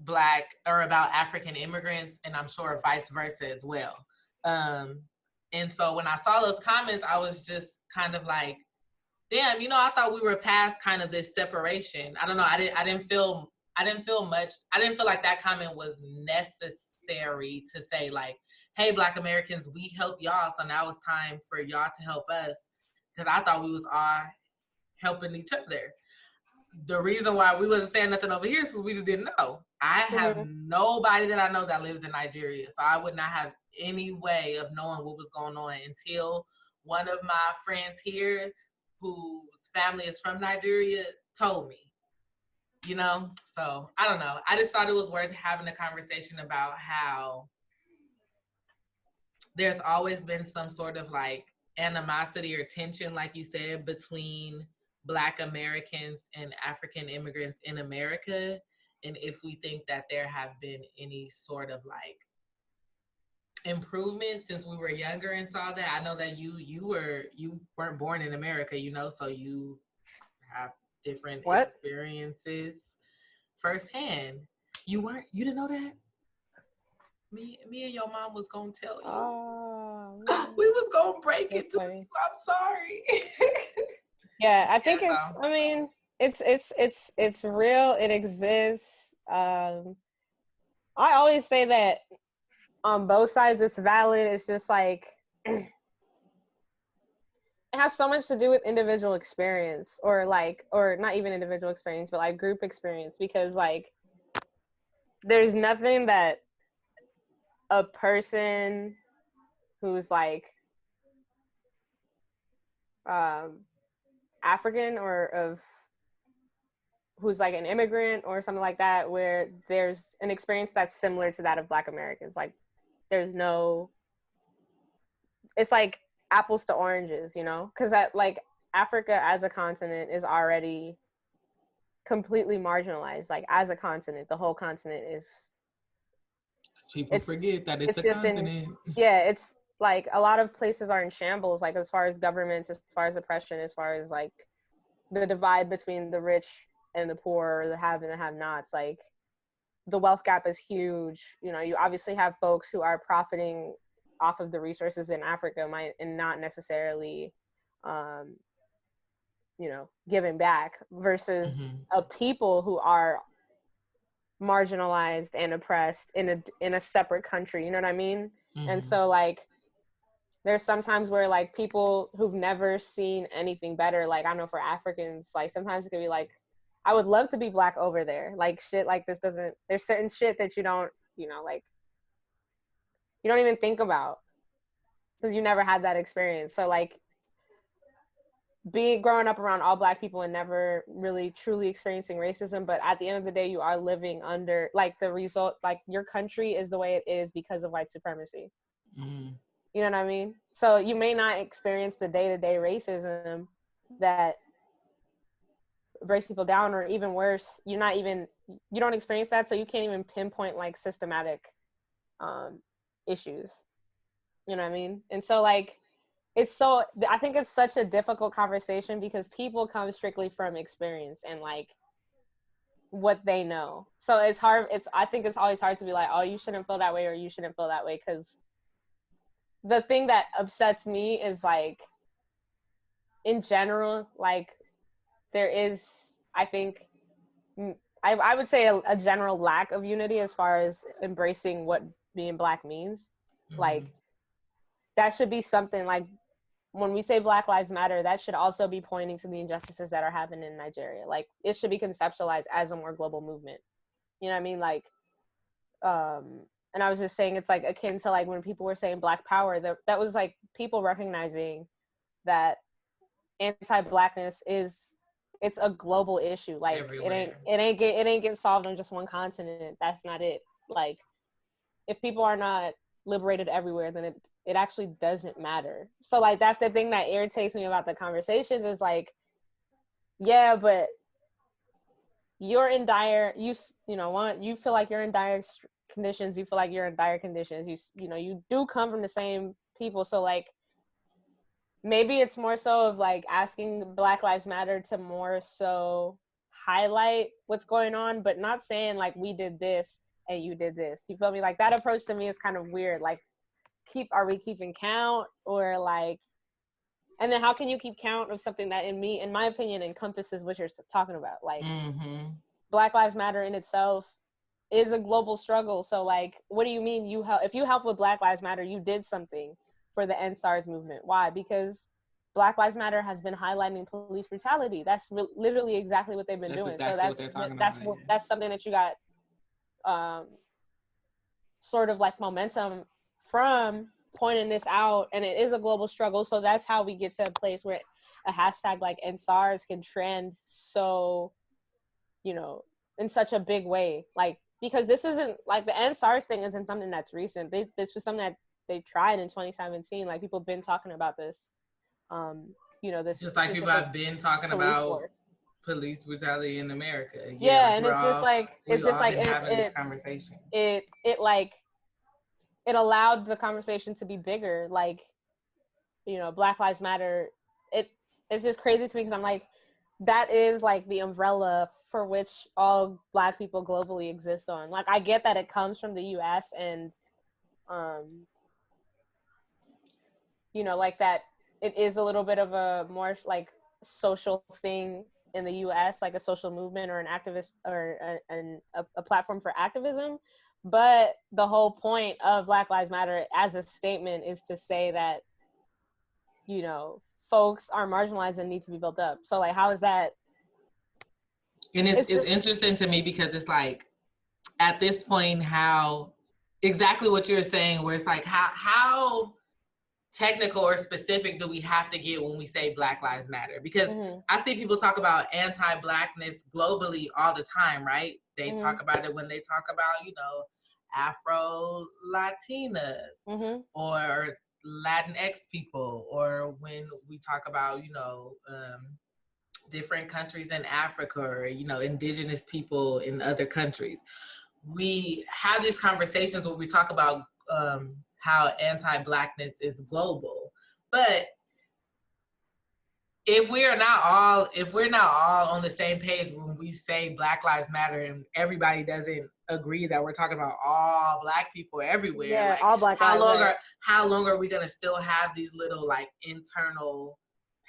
Black or about African immigrants, and I'm sure vice versa as well. And so when I saw those comments, I was just kind of like, damn, you know, I thought we were past kind of this separation. I don't know. I didn't feel like that comment was necessary to say like, hey, Black Americans, we help y'all, so now it's time for y'all to help us, because I thought we was all helping each other. The reason why we wasn't saying nothing over here is because we just didn't know. I have nobody that I know that lives in Nigeria, so I would not have any way of knowing what was going on until one of my friends here, whose family is from Nigeria, told me. You know, so I don't know. I just thought it was worth having a conversation about how there's always been some sort of like animosity or tension, like you said, between Black Americans and African immigrants in America. And if we think that there have been any sort of like improvement since we were younger and saw that. I know that you weren't born in America, you know, so you have different experiences firsthand. You didn't know that? Me and your mom was gonna tell you. Oh, we was gonna break it to you. I'm sorry. Yeah, I think I mean, it's real. It exists. I always say that on both sides it's valid. It's just like it has so much to do with individual experience, or not even individual experience, but like group experience, because like there's nothing that a person who's like African or of who's like an immigrant or something like that, where there's an experience that's similar to that of Black Americans. Like there's no, it's like apples to oranges, you know, because like Africa as a continent is already completely marginalized. Like as a continent, the whole continent is, people forget that it's a continent. it's like a lot of places are in shambles, like as far as governments, as far as oppression, as far as like the divide between the rich and the poor, or the have and the have nots. Like the wealth gap is huge. You know, you obviously have folks who are profiting off of the resources in Africa and not necessarily you know, giving back, versus a people who are marginalized and oppressed in a separate country, you know what I mean? And so like there's sometimes where like people who've never seen anything better, like I know for Africans, like sometimes it could be like, I would love to be Black over there, like shit like this doesn't, there's certain shit that you don't, you know, like you don't even think about because you never had that experience. So like growing up around all Black people and never really truly experiencing racism, but at the end of the day you are living under like the result, like your country is the way it is because of white supremacy. You know what I mean? So you may not experience the day-to-day racism that breaks people down, or even worse, you don't experience that, so you can't even pinpoint like systematic issues. You know what I mean? And so like I think it's such a difficult conversation because people come strictly from experience and like what they know. So it's hard. I think it's always hard to be like, oh, you shouldn't feel that way or you shouldn't feel that way. Because the thing that upsets me is like, in general, like there is, I think, I would say a general lack of unity as far as embracing what being Black means. Like that should be something like, when we say Black Lives Matter, that should also be pointing to the injustices that are happening in Nigeria. Like it should be conceptualized as a more global movement. You know what I mean? Like, and I was just saying, it's like akin to like when people were saying Black Power, that was like people recognizing that anti-Blackness it's a global issue. Like everywhere. it ain't getting solved on just one continent. That's not it. Like if people are not liberated everywhere, then it actually doesn't matter. So like that's the thing that irritates me about the conversations is like, yeah, but you're in dire, you feel like you're in dire conditions, you feel like you're in dire conditions, you know you do come from the same people, so like maybe it's more so of like asking Black Lives Matter to more so highlight what's going on, but not saying like we did this and you did this. You feel me? Like that approach to me is kind of weird. Like are we keeping count, or like, and then how can you keep count of something that in my opinion encompasses what you're talking about? Like Black Lives Matter in itself is a global struggle. So like, what do you mean if you help with Black Lives Matter, you did something for the End SARS movement? Why? Because Black Lives Matter has been highlighting police brutality. That's literally exactly what they've been doing. Exactly, so that's something that you got sort of like momentum from pointing this out, and it is a global struggle. So that's how we get to a place where a hashtag like End SARS can trend so, you know, in such a big way. Like, because this isn't like the End SARS thing isn't something that's recent. This was something that they tried in 2017. Like people have been talking about this. You know, this just like people have been talking about police brutality in America. Yeah, and it's just like having this conversation. It allowed the conversation to be bigger. Like, you know, Black Lives Matter. It's just crazy to me because I'm like, that is like the umbrella for which all Black people globally exist on. Like, I get that it comes from the U.S. and, you know, like that it is a little bit of a more like social thing in the U.S., like a social movement or an activist or a platform for activism. But the whole point of Black Lives Matter as a statement is to say that, you know, folks are marginalized and need to be built up. So like, how is that? And it's interesting to me because it's like, at this point, how exactly what you're saying, where it's like, how technical or specific do we have to get when we say Black Lives Matter? Because I see people talk about anti-Blackness globally all the time, right? They talk about it when they talk about, you know, Afro-Latinas or Latinx people, or when we talk about, you know, different countries in Africa, or, you know, indigenous people in other countries. We have these conversations where we talk about how anti-Blackness is global. But if we're not all on the same page when we say Black Lives Matter and everybody doesn't agree that we're talking about all Black people everywhere, Yeah, like all Black how lives. long are we gonna still have these little like internal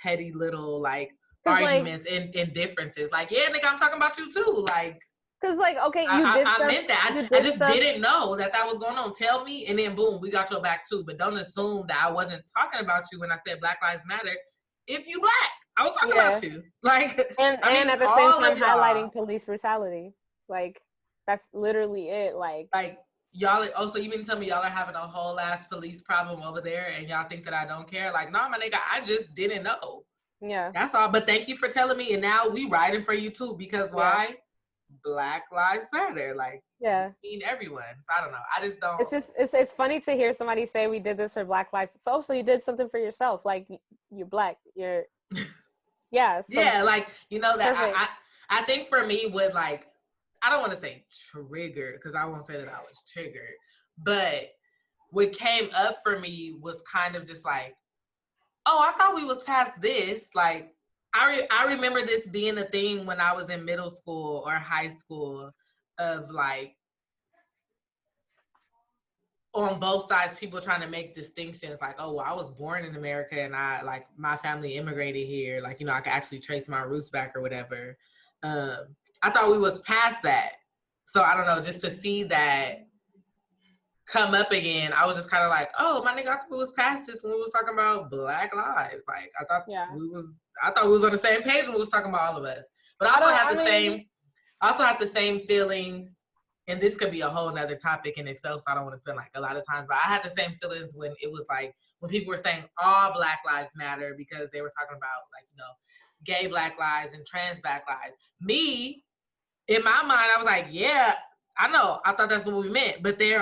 petty little like 'Cause, arguments and differences? Like, yeah, nigga, I'm talking about you too. Like, because like, okay, you did I stuff. meant that. You I did just stuff. didn't know that was going on. Tell me, and then boom, we got your back too. But don't assume that I wasn't talking about you when I said Black Lives Matter. If you Black, I was talking about you. Like, and at the same time highlighting police brutality. Like, that's literally it. Like y'all. Oh, so you mean to tell me y'all are having a whole ass police problem over there, and y'all think that I don't care? Like, no, my nigga, I just didn't know. Yeah, that's all. But thank you for telling me, and now we riding for you too. Because why? Black Lives Matter. Like, yeah. I mean everyone. So I don't know. I just don't. It's just it's funny to hear somebody say we did this for Black lives. So you did something for yourself. Like, you're Black. You're yeah. So yeah, like, you know, that perfect. I think for me would, like, I don't want to say trigger because I won't say that I was triggered, but what came up for me was kind of just like, oh, I thought we was past this. Like, I remember this being a thing when I was in middle school or high school of like, on both sides, people trying to make distinctions like, oh, well, I was born in America and I like my family immigrated here. Like, you know, I could actually trace my roots back or whatever. I thought we was past that. So I don't know, just to see that come up again, I was just kind of like, oh, my nigga, I thought we was past this when we was talking about Black lives. Like, I thought we was on the same page when we was talking about all of us. But I also had the same feelings. And this could be a whole nother topic in itself, so I don't want to spend like a lot of times, but I had the same feelings when it was like, when people were saying all Black lives matter because they were talking about like, you know, gay Black lives and trans Black lives. Me, in my mind, I was like, yeah, I know. I thought that's what we meant. But there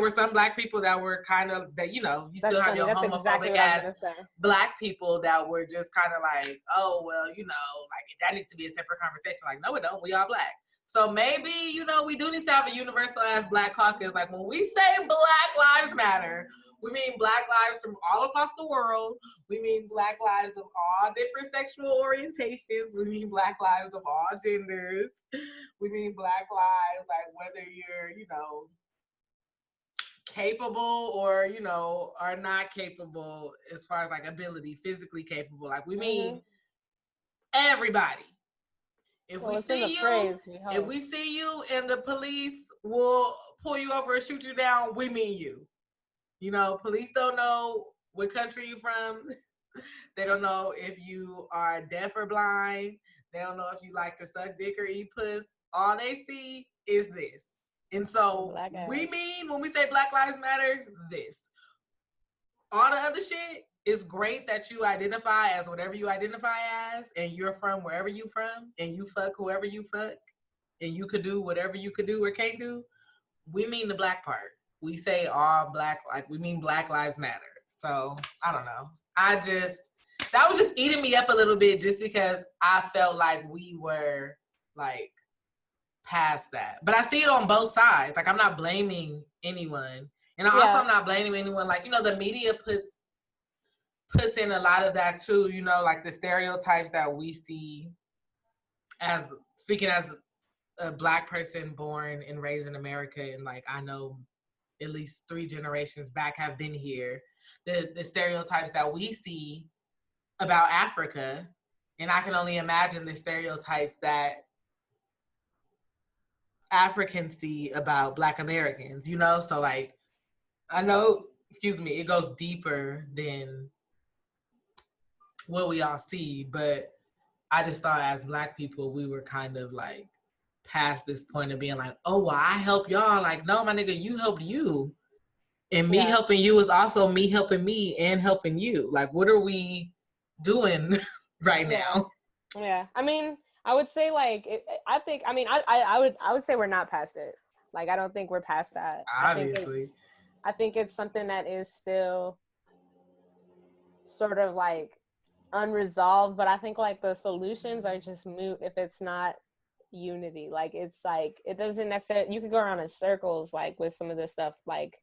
were some Black people that were kind of, that, you know, you still have your homophobic ass Black people that were just kind of like, oh, well, you know, like that needs to be a separate conversation. Like, no, it don't. We all Black. So maybe, you know, we do need to have a universal ass Black caucus. Like, when we say Black Lives Matter, we mean Black lives from all across the world. We mean Black lives of all different sexual orientations. We mean Black lives of all genders. We mean Black lives, like, whether you're, you know, capable or, you know, are not capable as far as like ability, physically capable. Like, we mean everybody. If we see you and the police will pull you over and shoot you down, we mean you. You know, police don't know what country you're from. They don't know if you are deaf or blind. They don't know if you like to suck dick or eat puss. All they see is this. And so we mean, when we say Black Lives Matter, this. All the other shit is great that you identify as whatever you identify as, and you're from wherever you from, and you fuck whoever you fuck, and you could do whatever you could do or can't do. We mean the Black part. We say all Black, like, we mean Black Lives Matter. So I don't know. That was just eating me up a little bit, just because I felt like we were like past that. But I see it on both sides. Like, I'm not blaming anyone. And I'm not blaming anyone. Like, you know, the media puts in a lot of that too, you know, like the stereotypes that we see as, speaking as a Black person born and raised in America, and like, I know at least 3 generations back have been here. The stereotypes that we see about Africa, and I can only imagine the stereotypes that Africans see about Black Americans, you know? So like, I know, it goes deeper than what we all see, but I just thought as Black people, we were kind of like past this point of being like, oh, well, I help y'all. Like, no, my nigga, you helped you. And me helping you is also me helping me and helping you. Like, what are we doing right now? Yeah. I mean, I would say like, I would say we're not past it. Like, I don't think we're past that. Obviously. I think it's something that is still sort of like unresolved, but I think like the solutions are just moot if it's not unity. Like, it's like, it doesn't necessarily, you could go around in circles like with some of this stuff. Like,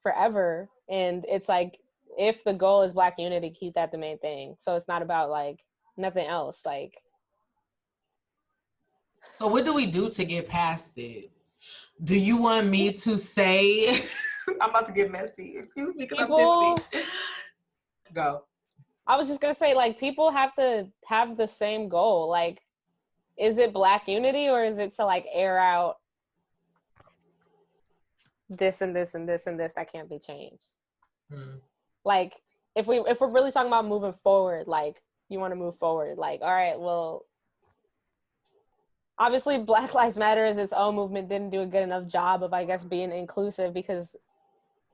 forever. And it's like, if the goal is Black unity, keep that the main thing. So it's not about like nothing else. Like, so what do we do to get past it? Do you want me to say, I'm about to get messy. Excuse me, because I'm tipsy. Go. I was just going to say, like, people have to have the same goal. Like, is it Black unity, or is it to like air out this and this and this and this that can't be changed? Like, if we're really talking about moving forward, like, you want to move forward, like, all right, well, obviously Black Lives Matter as its own movement didn't do a good enough job of, I guess, being inclusive, because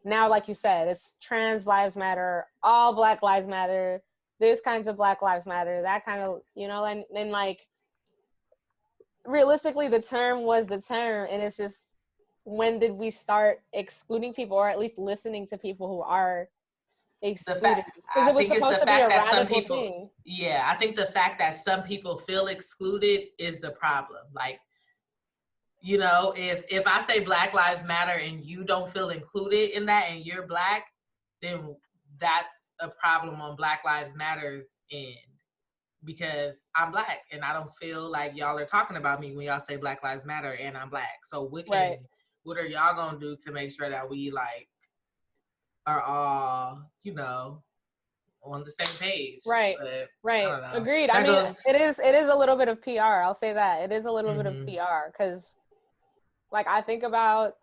now, like you said, it's trans lives matter, all Black lives matter, this kinds of Black lives matter, that kind of, you know, and like, realistically, the term was the term, and it's just, when did we start excluding people, or at least listening to people who are excluded? Because it was supposed to be a radical thing. Yeah, I think the fact that some people feel excluded is the problem. Like, you know, if I say Black Lives Matter and you don't feel included in that and you're Black, then that's a problem on Black Lives Matter's end, because I'm Black and I don't feel like y'all are talking about me when y'all say Black Lives Matter and I'm Black. So what are y'all gonna do to make sure that we like are all, you know, on the same page? Right. But, right. Agreed. I mean, it is a little bit of PR. I'll say that. It is a little bit of PR, because like, I think about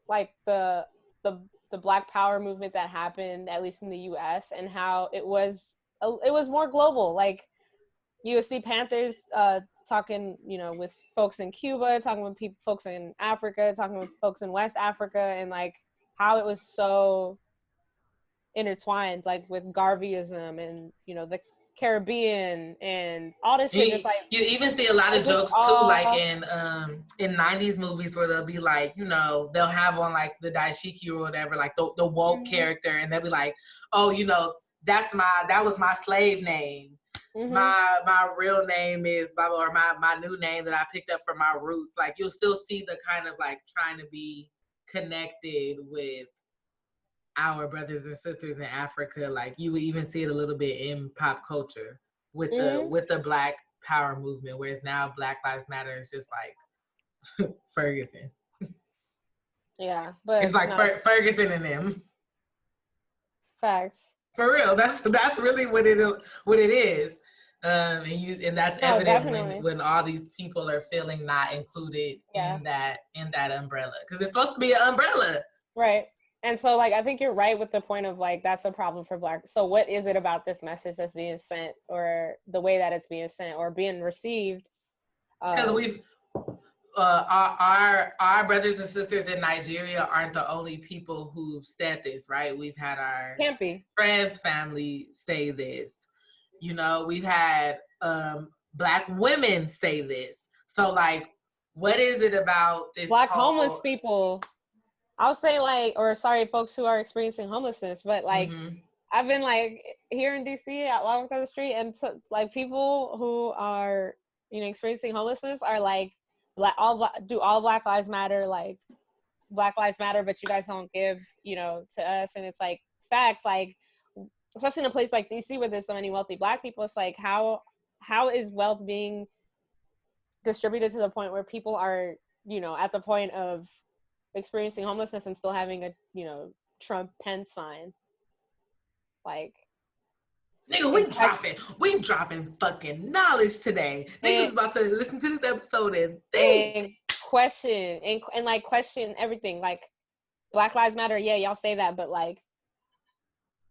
like the Black Power movement that happened, at least in the US, and how it was more global. Like, you would see Panthers talking, you know, with folks in Cuba, talking with folks in Africa, talking with folks in West Africa, and like how it was so intertwined, like with Garveyism and, you know, the Caribbean and all this shit. Just like, you even see a lot of jokes too, like in 90s movies, where they'll be like, you know, they'll have on like the dashiki or whatever, like the woke character, and they'll be like, oh, you know, that was my slave name. My real name is blah, blah, or my new name that I picked up from my roots. Like, you'll still see the kind of like trying to be connected with our brothers and sisters in Africa. Like, you would even see it a little bit in pop culture with the Black Power movement, whereas now Black Lives Matter is just like Ferguson. Yeah, but it's like Ferguson and them. Facts. For real, that's really what it is. And that's evident when all these people are feeling not included in that umbrella, because it's supposed to be an umbrella, right? And so, like, I think you're right with the point of like, that's a problem for Black. So what is it about this message that's being sent, or the way that it's being sent or being received? Because we've our brothers and sisters in Nigeria aren't the only people who've said this, right? We've had our trans family say this. You know, we've had Black women say this. So, like, what is it about this Black homeless people? I'll say, like, or sorry, folks who are experiencing homelessness, but like, I've been like here in DC, I walk down the street, and like people who are, you know, experiencing homelessness are like, all Black Lives Matter, like Black Lives Matter, but you guys don't give, you know, to us. And it's like, facts, like, especially in a place like DC where there's so many wealthy Black people, it's like, how is wealth being distributed to the point where people are, you know, at the point of experiencing homelessness and still having a, you know, Trump Pence sign? Like, nigga, we dropping fucking knowledge today. Niggas about to listen to this episode and think. And question and like question everything. Like, Black Lives Matter, yeah, y'all say that, but like,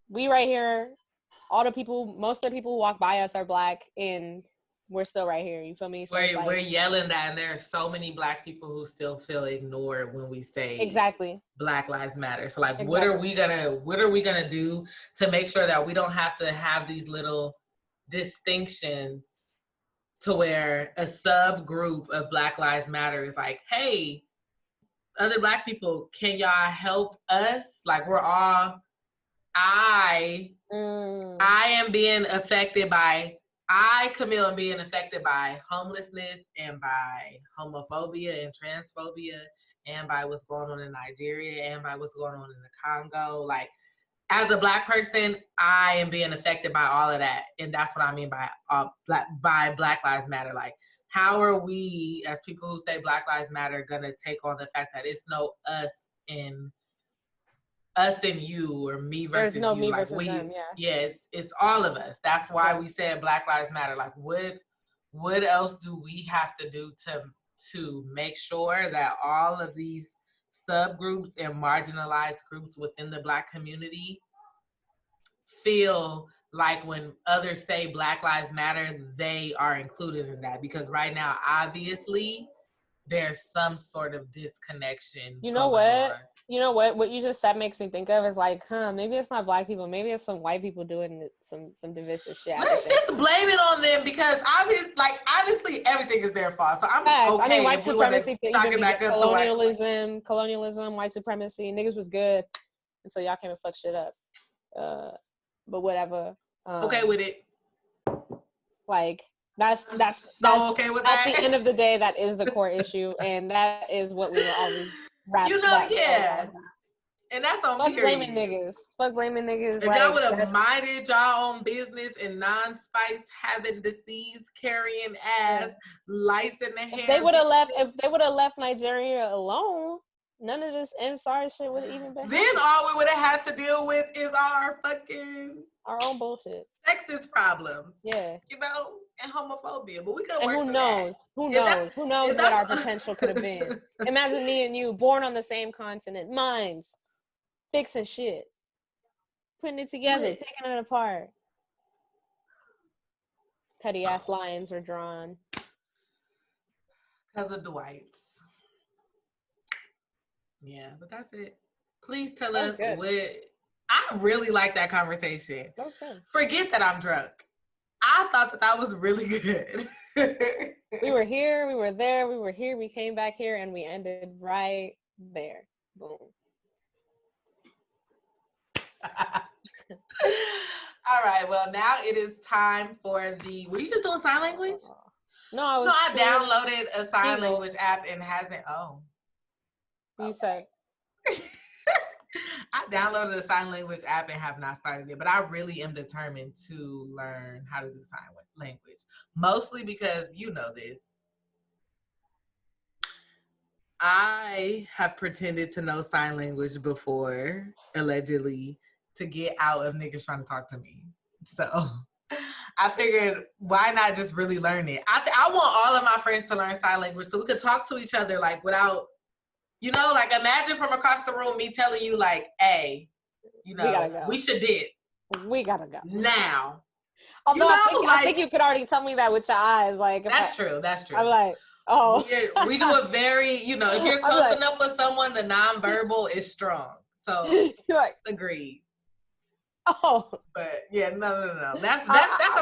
we right here, most of the people who walk by us are Black, and we're still right here. You feel me? So we're yelling that, and there are so many Black people who still feel ignored when we say Black Lives Matter. So like, what are we gonna do to make sure that we don't have to have these little distinctions to where a subgroup of Black Lives Matter is like, hey, other Black people, can y'all help us? Like, we're all, I am being affected by Camille, am being affected by homelessness and by homophobia and transphobia and by what's going on in Nigeria and by what's going on in the Congo. Like, as a Black person, I am being affected by all of that. And that's what I mean by Black Lives Matter. Like, how are we, as people who say Black Lives Matter, going to take on the fact that it's no us and you, or me versus There's no you? me Like, versus them, it's all of us. That's why we said Black Lives Matter. Like, what else do we have to do to make sure that all of these subgroups and marginalized groups within the Black community feel like when others say Black Lives Matter, they are included in that? Because right now, obviously, there's some sort of disconnection. You know what? You know what you just said makes me think of is like, maybe it's not Black people, maybe it's some white people doing some divisive shit. Let's just blame it on them, because honestly, everything is their fault. So I'm just okay. I mean, white supremacy, colonialism, white supremacy, niggas was good until y'all came and fuck shit up. But whatever. Okay with it. Like, that's okay with that. At the end of the day, that is the core issue, and that is what we were always wrapped. And that's on Fuck blaming niggas. If y'all would have minded y'all own business and non-spice having disease carrying ass, lice in the hair. If they would have left Nigeria alone, none of this NSAR shit would have even been. Then all we would have had to deal with is our own bullshit, sexist problems. Yeah, and homophobia. But we could. And who knows? Who knows what our potential could have been? Imagine me and you, born on the same continent, minds fixing shit, putting it together, taking it apart. Cutty ass lines are drawn because of Dwight's. Yeah, but that's it. Please tell us what. I really like that conversation. Forget that I'm drunk. I thought that was really good. We were here, we were there, we were here, we came back here, and we ended right there. Boom. All right, well, now it is time for the... Were you just doing sign language? No, I downloaded a sign language app and hasn't... You said... I downloaded a sign language app and have not started it, but I really am determined to learn how to do sign language. Mostly because, you know this, I have pretended to know sign language before, allegedly, to get out of niggas trying to talk to me. So I figured, why not just really learn it? I want all of my friends to learn sign language so we could talk to each other like without... imagine from across the room me telling you, like, hey, we gotta go. We should did. We gotta go. Now. Although I think you could already tell me that with your eyes. Like, That's true. I'm like, oh. We do a very, if you're close enough with someone, the nonverbal is strong. So, agreed. Oh. But, yeah, no. That's a fact. I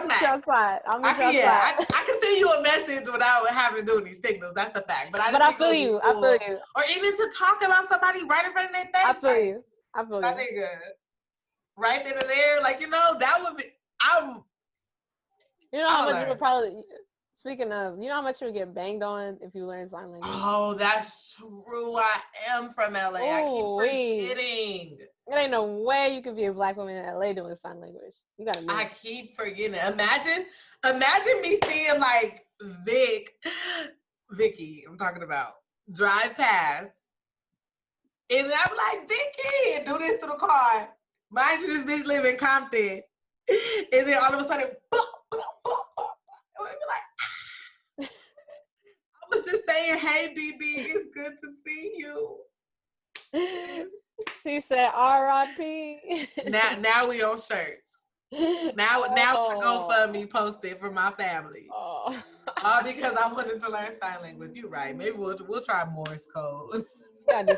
can send you a message without having to do any signals. That's a fact. But I feel you. I feel you. Or even to talk about somebody right in front of their face. I feel you. My nigga, right then and there, that would be... how much you would probably... Speaking of, how much you would get banged on if you learn sign language? Oh, that's true. I am from LA. I keep forgetting. There ain't no way you could be a Black woman in LA doing sign language. You gotta move. I keep forgetting. Imagine me seeing like Vicky, I'm talking about, drive past. And I'm like, Vicky, do this to the car. Mind you, this bitch live in Compton. And then all of a sudden, I was just saying, hey, BB, it's good to see you. She said, R.I.P. Now we on shirts. Now GoFundMe posted for my family. All because I wanted to learn sign language. You're right. Maybe we'll try Morse code. You gotta do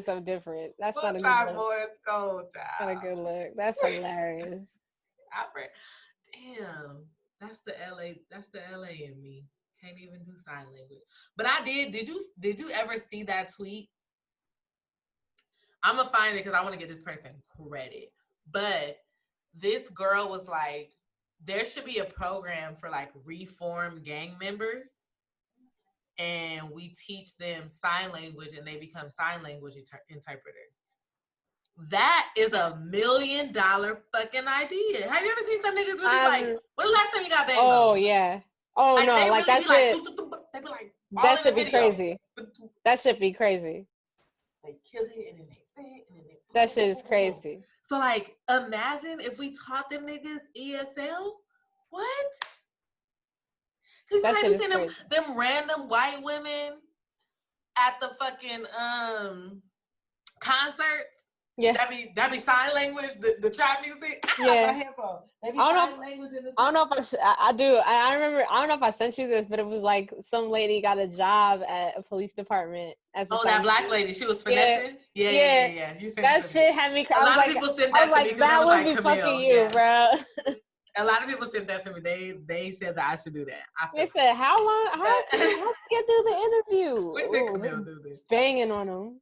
something different. That's not a good look. We'll try Morse code, child. Not a good look. That's hilarious. Damn. That's the LA in me. Can't even do sign language. But I did. Did you ever see that tweet? I'm gonna find it because I want to give this person credit. But this girl was like, there should be a program for like reformed gang members, and we teach them sign language and they become sign language interpreters. That is $1 million fucking idea. Have you ever seen some niggas really like, when the last time you got banged Oh, on? yeah. Oh, like, no, they like really that shit. They be like, That should be crazy. That should be crazy. They kill it and then they that shit is crazy. So, like, imagine if we taught them niggas ESL. What? Because That shit you is seen crazy. them random white women at the fucking concerts. Yeah. That be sign language, the trap music. Yeah. I don't know if I do. I remember. I don't know if I sent you this, but it was like some lady got a job at a police department as a that black lady. She was finessing. Yeah. You sent that shit had me. A lot of people sent that to me because that was would like, be Camille, fucking you, bro. A lot of people sent that to me. They said that I should do that. They said, how long? How can you do the interview? When did Camille do this? Banging on them.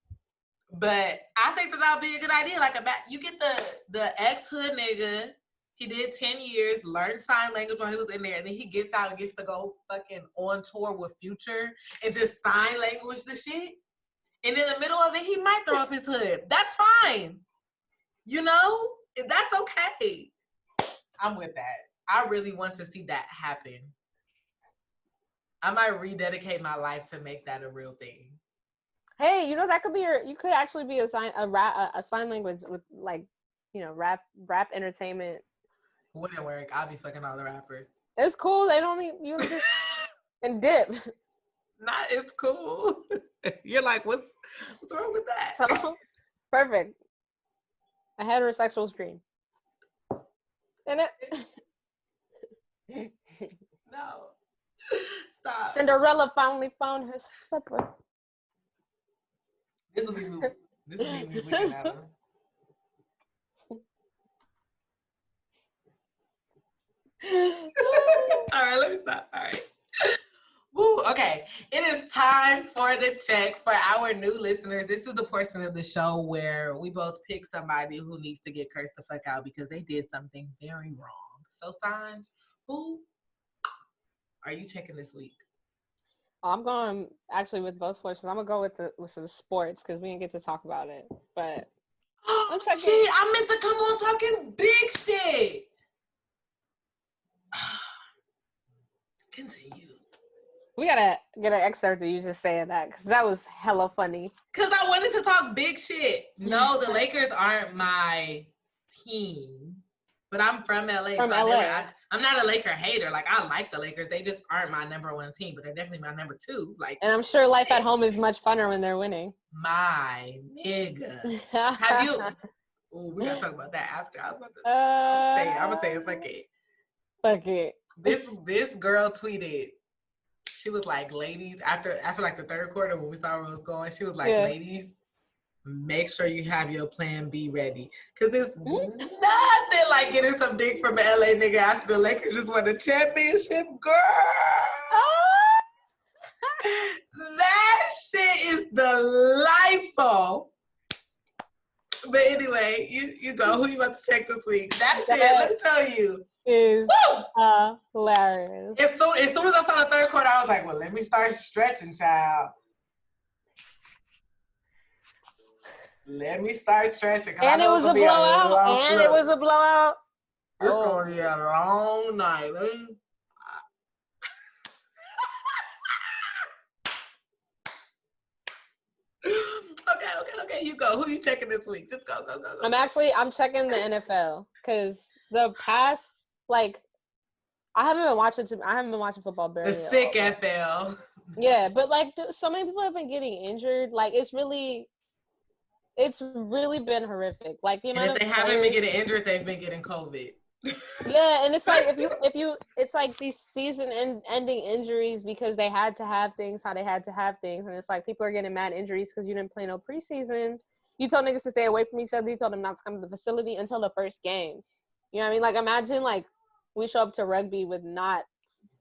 But I think that would be a good idea. Like, you get the ex-hood nigga. He did 10 years, learned sign language while he was in there, and then he gets out and gets to go fucking on tour with Future and just sign language the shit. And in the middle of it, he might throw up his hood. That's fine. You know? That's okay. I'm with that. I really want to see that happen. I might rededicate my life to make that a real thing. Hey, you know, that could be you could actually be a sign language with, like, you know, rap entertainment. Wouldn't work. I'll be fucking all the rappers. It's cool. They don't need you just and dip. It's cool. You're like, what's wrong with that? So, perfect. A heterosexual screen. In it. No. Stop. Cinderella finally found her slipper. This will be moving out. All right, let me stop. All right. Woo, okay. It is time for the check for our new listeners. This is the portion of the show where we both pick somebody who needs to get cursed the fuck out because they did something very wrong. So, Sanj, who are you checking this week? I'm going actually with both portions. I'm gonna go with some sports because we didn't get to talk about it. But I'm checking. Shit, I meant to come on talking big shit. Continue. We gotta get an excerpt of you just saying that because that was hella funny. Because I wanted to talk big shit. No, the Lakers aren't my team, but I'm from LA. From LA. I'm not a Laker hater. Like, I like the Lakers. They just aren't my number one team, but they're definitely my number two. Like, and I'm sure life at home is much funner when they're winning. My nigga. Have you? Oh, we gotta talk about that after. I was about to. I'm gonna say it. Fuck it. Fuck it. This girl tweeted. She was like, ladies, after like the third quarter when we saw where it was going, she was like, ladies, make sure you have your plan B ready. Because it's nothing like getting some dick from an LA nigga after the Lakers just won a championship, girl. That shit is delightful. But anyway, you go. Who you about to check this week? That shit, let me tell you, is hilarious. As soon as I saw the third quarter, I was like, well, let me start stretching, child. Let me start stretching. And it was a blowout. And it was a blowout. It's going to be a long night. Okay. You go. Who you checking this week? Just go. I'm checking the NFL because the past, like, I haven't been watching football barely. The sick FL. Yeah, but like so many people have been getting injured. Like it's really been horrific. Like the amount and if they haven't been getting injured, they've been getting COVID. Yeah, and it's like if you it's like these season-ending injuries because they had to have things how they had to have things, and it's like people are getting mad injuries because you didn't play no preseason. You told niggas to stay away from each other. You told them not to come to the facility until the first game. You know what I mean? Like imagine like we show up to rugby with not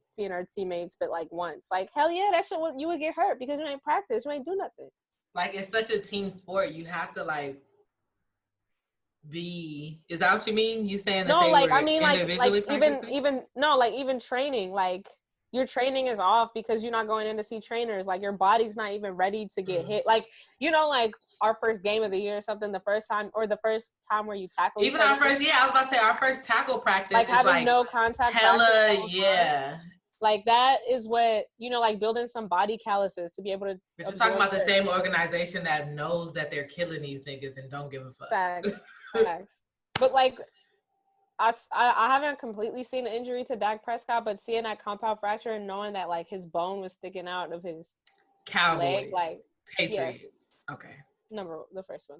seeing our teammates, but like once. Like hell yeah, that shit you would get hurt because you ain't practice, you ain't do nothing. Like it's such a team sport. You have to like be. Is that what you mean? You saying that No, they like were I mean, like individually practicing? even training, like your training is off because you're not going in to see trainers. Like your body's not even ready to get hit. Like like our first game of the year or something, the first time where you tackle even each our other. first, I was about to say our first tackle practice Like is having like no contact hella, yeah. Like that is what like building some body calluses to be able to. But you're talking about the same organization that knows that they're killing these niggas and don't give a fuck. Facts. But like, I haven't completely seen the injury to Dak Prescott, but seeing that compound fracture and knowing that like his bone was sticking out of his Cowboys, leg, like Patriots. Yes. Okay. The first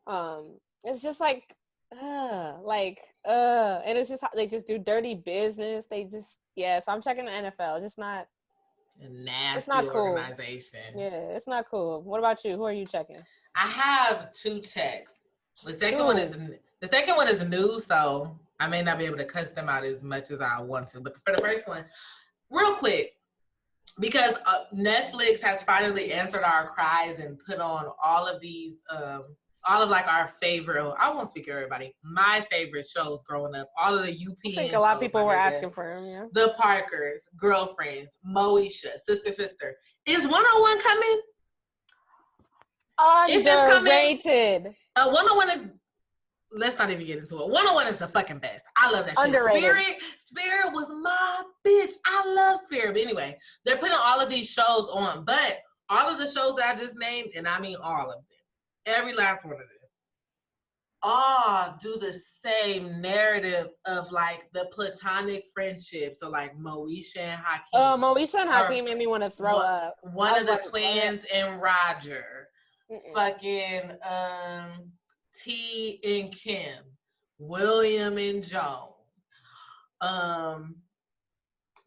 one. It's just like, and it's just they just do dirty business. They just So I'm checking the NFL. Just not a nasty it's not cool. organization. Yeah, it's not cool. What about you? Who are you checking? I have 2 checks. The second one is new, so I may not be able to cuss them out as much as I want to. But for the first one, real quick, because Netflix has finally answered our cries and put on all of these, all of like our favorite, I won't speak to everybody, my favorite shows growing up, all of the UPN I think a lot of people were nigga, asking for them, yeah. The Parkers, Girlfriends, Moesha, Sister. Is 101 coming? Underrated. 101 is, let's not even get into it. 101 is the fucking best. I love that Underrated. shit. Spirit was my bitch. I love Spirit. But anyway, they're putting all of these shows on. But all of the shows that I just named, and I mean all of them, every last one of them, all do the same narrative of like the platonic friendship. So like Moesha and Hakeem. Oh, Moesha and Hakeem made me want to throw up. One of the twins and Roger. Fucking T and Kim, William and Joan,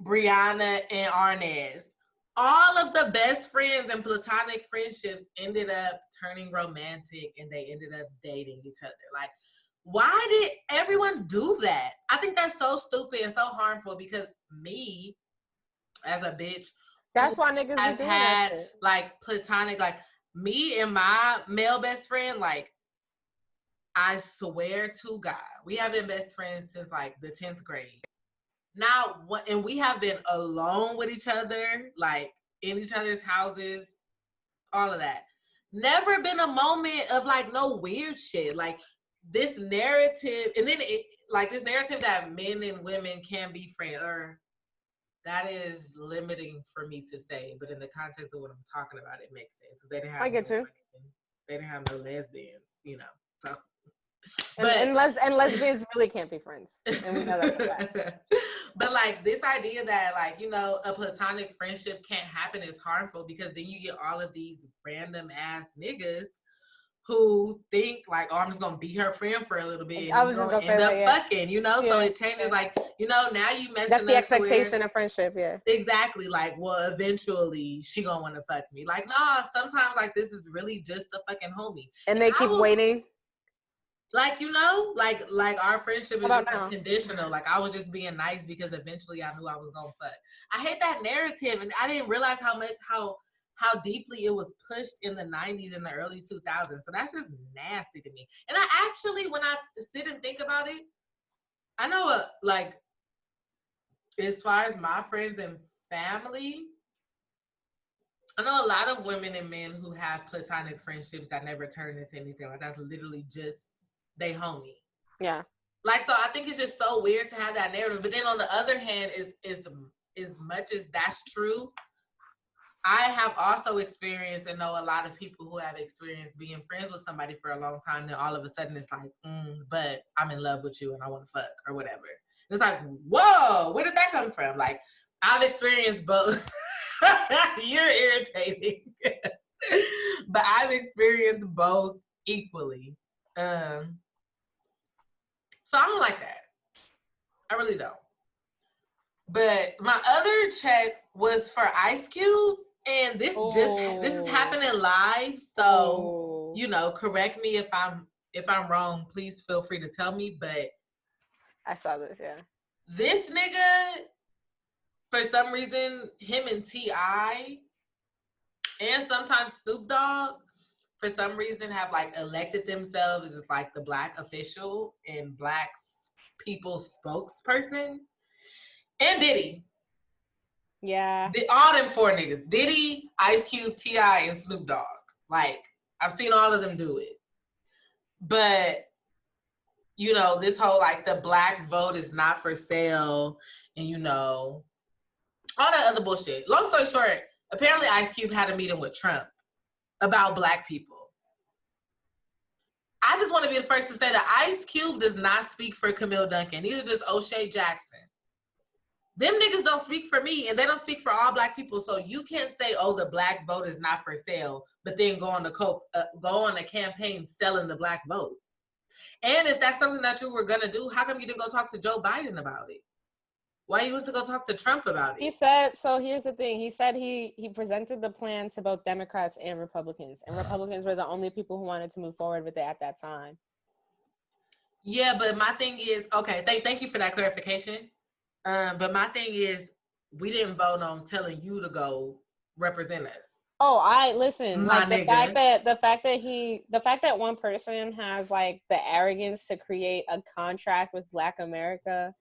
Brianna and Arnez. All of the best friends and platonic friendships ended up turning romantic and they ended up dating each other. Like, why did everyone do that? I think that's so stupid and so harmful because me, as a bitch, that's why niggas has doing had that shit. Like platonic, like me and my male best friend, like I swear to God, we have been best friends since like the 10th grade. Now, and we have been alone with each other, like in each other's houses, all of that. Never been a moment of like no weird shit. Like this narrative, and then this narrative that men and women can be friends, or that is limiting for me to say, but in the context of what I'm talking about, it makes sense. They didn't have I get you. They didn't have no lesbians, So. And lesbians really can't be friends, and we know that. But like this idea that like a platonic friendship can't happen is harmful because then you get all of these random ass niggas who think like, oh, I'm just gonna be her friend for a little bit and I was just gonna end up say fucking, So it changes like, now you messing that's the up expectation of friendship, yeah. Exactly. Like, well, eventually she gonna want to fuck me. Like, nah, sometimes like this is really just a fucking homie. And they keep waiting. Like, like our friendship is just like conditional. Like I was just being nice because eventually I knew I was gonna fuck. I hate that narrative, and I didn't realize how deeply it was pushed in the 90s and the early 2000s. So that's just nasty to me. And I actually, when I sit and think about it, I know like as far as my friends and family, I know a lot of women and men who have platonic friendships that never turn into anything. Like that's literally just they homie. Yeah. Like, so I think it's just so weird to have that narrative. But then on the other hand, is as much as that's true, I have also experienced and know a lot of people who have experienced being friends with somebody for a long time. Then all of a sudden it's like, but I'm in love with you and I want to fuck or whatever. And it's like, whoa, where did that come from? Like, I've experienced both. You're irritating. But I've experienced both equally. So I don't like that. I really don't. But my other check was for Ice Cube, and this is happening live. So correct me if I'm wrong. Please feel free to tell me. But I saw this. Yeah. This nigga, for some reason, him and T.I. and sometimes Snoop Dogg for some reason, have like elected themselves as like the Black official and Black people's spokesperson. And Diddy. Yeah. All them four niggas. Diddy, Ice Cube, T.I., and Snoop Dogg. Like, I've seen all of them do it. But, you know, this whole, like, the Black vote is not for sale. And, you know, all that other bullshit. Long story short, apparently Ice Cube had a meeting with Trump about Black people. I just want to be the first to say that Ice Cube does not speak for Camille Duncan. Neither does O'Shea Jackson. Them niggas don't speak for me, and they don't speak for all Black people. So you can't say, "Oh, the Black vote is not for sale," but then go on the campaign selling the Black vote. And if that's something that you were gonna do, how come you didn't go talk to Joe Biden about it? Why you went to go talk to Trump about it? He said. So here's the thing. He said he presented the plan to both Democrats and Republicans were the only people who wanted to move forward with it at that time. Yeah, but my thing is, okay. Thank you for that clarification. But my thing is, we didn't vote on telling you to go represent us. Oh, I listen. My like the fact that one person has like the arrogance to create a contract with Black America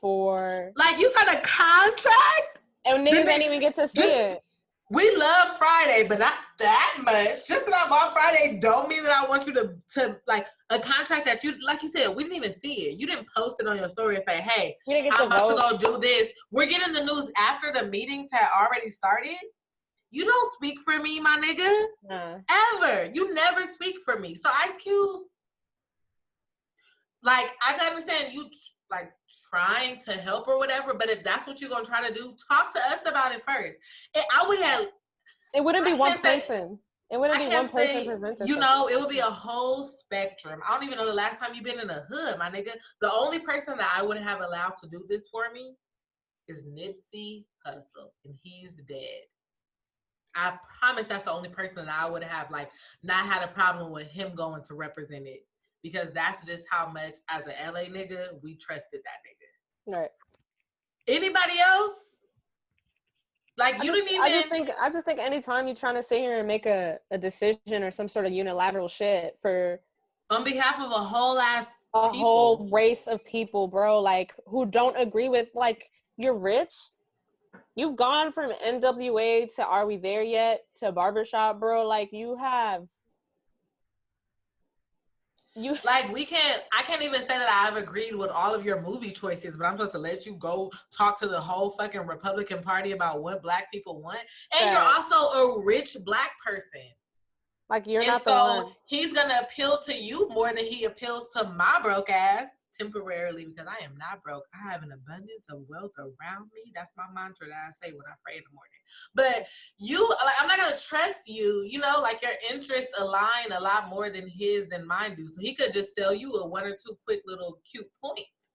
for like you said a contract, and niggas didn't even get to see it. We love Friday, but not that much. Just because I bought Friday don't mean that I want you to like a contract that you, like you said, we didn't even see it. You didn't post it on your story and say, hey, I'm about to go do this. We're getting the news after the meetings had already started. You don't speak for me, my nigga. Ever. You never speak for me. So Ice Cube, like, I can understand you like trying to help or whatever, but if that's what you're gonna try to do, talk to us about it first. And I would have. It wouldn't be one person. It wouldn't be one person presenting. You know, it would be a whole spectrum. I don't even know the last time you've been in the hood, my nigga. The only person that I would have allowed to do this for me is Nipsey Hussle, and he's dead. I promise that's the only person that I would have like not had a problem with him going to represent it. Because that's just how much, as a LA nigga, we trusted that nigga. Right. Anybody else? Like, you didn't even... I just think anytime you're trying to sit here and make a decision or some sort of unilateral shit for... On behalf of a whole ass a whole race of people, bro, like, who don't agree with, like, you're rich. You've gone from NWA to Are We There Yet to Barbershop, bro. Like, you have... Like, I can't even say that I've agreed with all of your movie choices, but I'm supposed to let you go talk to the whole fucking Republican Party about what Black people want. And you're also a rich Black person. Like, you're not the one. So he's going to appeal to you more than he appeals to my broke ass temporarily, because I am not broke. I have an abundance of wealth around me. That's my mantra that I say when I pray in the morning. But you, like, I'm not going to trust you, you know, like your interests align a lot more than his than mine do. So he could just sell you a one or two quick little cute points.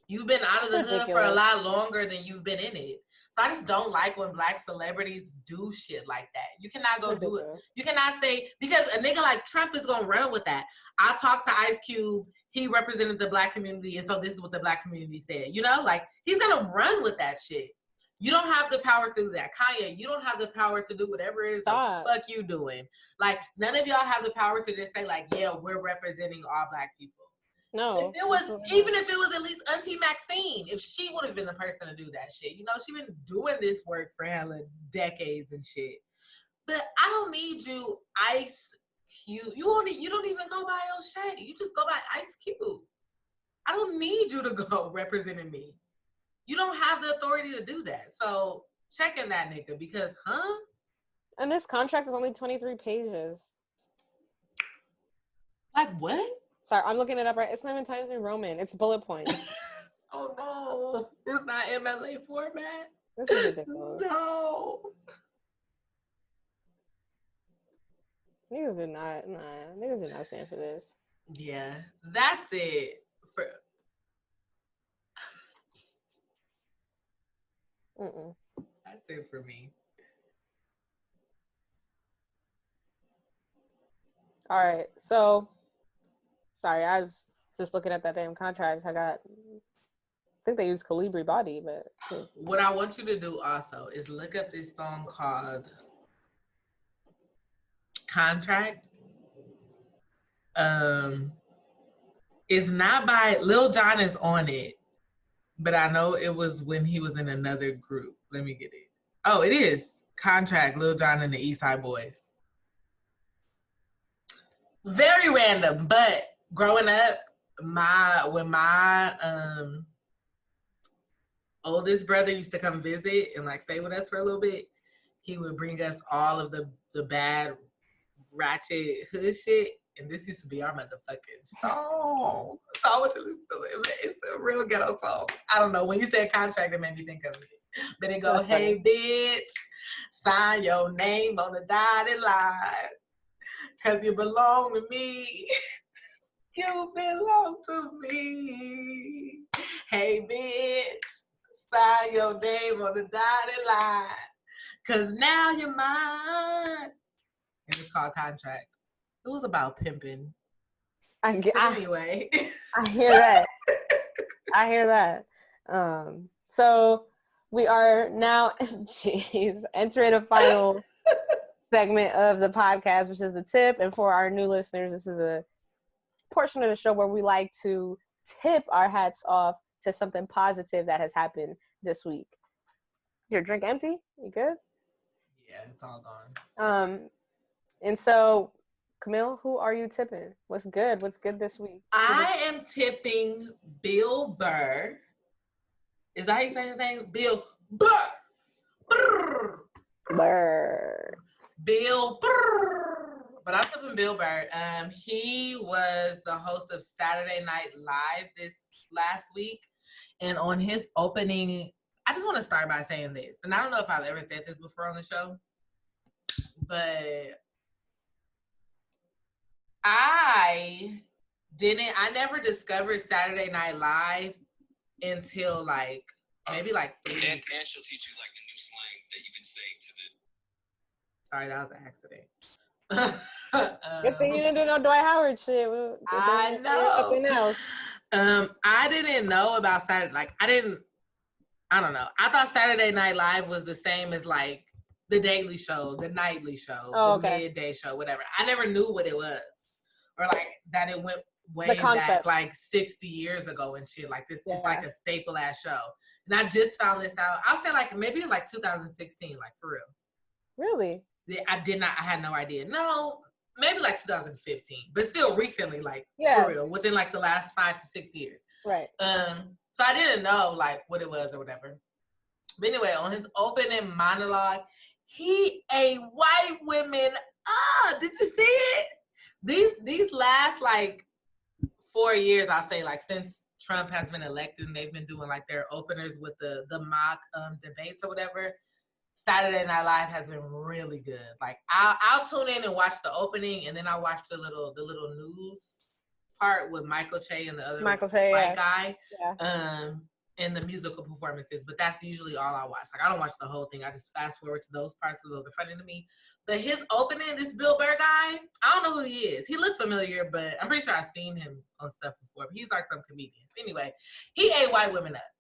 You've been out of the hood for a lot longer than you've been in it. So I just don't like when Black celebrities do shit like that. You cannot go do it. You cannot say, because a nigga like Trump is going to run with that. I talked to Ice Cube. He represented the Black community, and so this is what the Black community said. You know, like, he's going to run with that shit. You don't have the power to do that. Kanye, you don't have the power to do whatever it is the fuck you doing. Like, none of y'all have the power to just say, like, yeah, we're representing all Black people. No. Even if it was at least Auntie Maxine, if she would have been the person to do that shit. You know, she been doing this work for hella decades and shit. But I don't need you, Ice Cube. You don't even go by O'Shea. You just go by Ice Cube. I don't need you to go representing me. You don't have the authority to do that. So check in that nigga, because, And this contract is only 23 pages. Like, what? Sorry, I'm looking it up right. It's not even Times New Roman. It's bullet points. Oh no, it's not MLA format. This is ridiculous. No. Niggas do not stand for this. Yeah, that's it. That's it for me. All right, so sorry, I was just looking at that damn contract. I think they use Calibri body, but what I want you to do also is look up this song called Contract. It's not by Lil Jon is on it, but I know it was when he was in another group. Let me get it. Oh, it is Contract, Lil Jon and the East Side Boys. Very random, but growing up, when my oldest brother used to come visit and like stay with us for a little bit, he would bring us all of the bad ratchet hood shit, and this used to be our motherfucking song. So I want you to listen to it, man. It's a real ghetto song. I don't know. When you said Contract, it made me think of it. But it goes, hey, bitch, sign your name on the dotted line, because you belong to me. You belong to me. Hey, bitch, sign your name on the dotted line, because now you're mine. And it's called Contract. It was about pimping. Anyway. I hear that. I hear that. So we are now, entering a final segment of the podcast, which is the tip. And for our new listeners, this is a portion of the show where we like to tip our hats off to something positive that has happened this week. Is your drink empty? You good? Yeah, it's all gone. And so, Camille, who are you tipping? What's good? What's good this week? I am tipping Bill Burr. Is that how you say his name? Bill Burr. Burr. Bill Burr. But I'm tipping Bill Burr. He was the host of Saturday Night Live this last week. And on his opening, I just want to start by saying this. And I don't know if I've ever said this before on the show, but I never discovered Saturday Night Live until maybe 3 weeks. And she'll teach you the new slang that you can say to the. Sorry, that was an accident. Good thing you didn't do no Dwight Howard shit. I know. Nothing else. I didn't know about Saturday. I don't know. I thought Saturday Night Live was the same as the Daily Show, the Nightly Show, Midday Show, whatever. I never knew what it was, or that it went way back 60 years ago and shit. Like this, it's like a staple ass show. And I just found this out. I'll say maybe in 2016, for real. Really? I had no idea. No, maybe 2015, but still recently, for real, within the last 5 to 6 years. Right. So I didn't know what it was or whatever. But anyway, on his opening monologue, he ate white women up. Did you see it? These last 4 years, I'll say, since Trump has been elected, and they've been doing their openers with the mock debates or whatever. Saturday Night Live has been really good. I'll tune in and watch the opening, and then I'll watch the little news part with Michael Che and the other white guy. Yeah. And the musical performances, but that's usually all I watch. I don't watch the whole thing. I just fast forward to those parts because those are funny to me. But his opening, this Bill Burr guy, I don't know who he is. He looked familiar, but I'm pretty sure I've seen him on stuff before. But he's some comedian. Anyway, he ate white women up.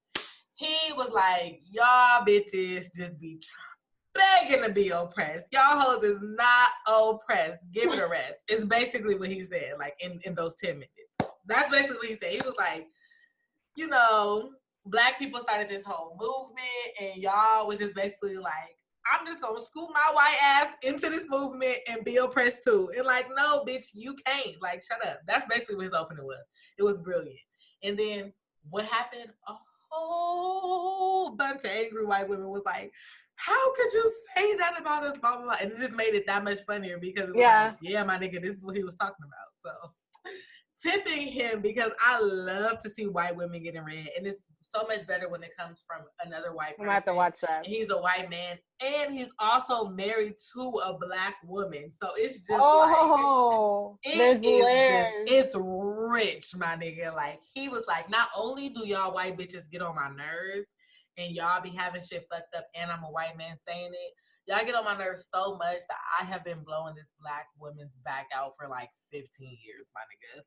He was y'all bitches just be begging to be oppressed. Y'all hoes is not oppressed. Give it a rest. It's basically what he said, in those 10 minutes. That's basically what he said. He was Black people started this whole movement, and y'all was just basically I'm just gonna scoop my white ass into this movement and be oppressed too. And no, bitch, you can't. Shut up. That's basically what his opening was. It was brilliant. And then what happened? A whole bunch of angry white women was how could you say that about us? Blah, blah, blah. And it just made it that much funnier because it was my nigga, this is what he was talking about. So tipping him because I love to see white women getting red, and it's so much better when it comes from another white person. I have to watch that. And he's a white man, and he's also married to a Black woman, so it's just it's rich, my nigga. He was not only do y'all white bitches get on my nerves, and y'all be having shit fucked up, and I'm a white man saying it. Y'all get on my nerves so much that I have been blowing this Black woman's back out for 15 years, my nigga.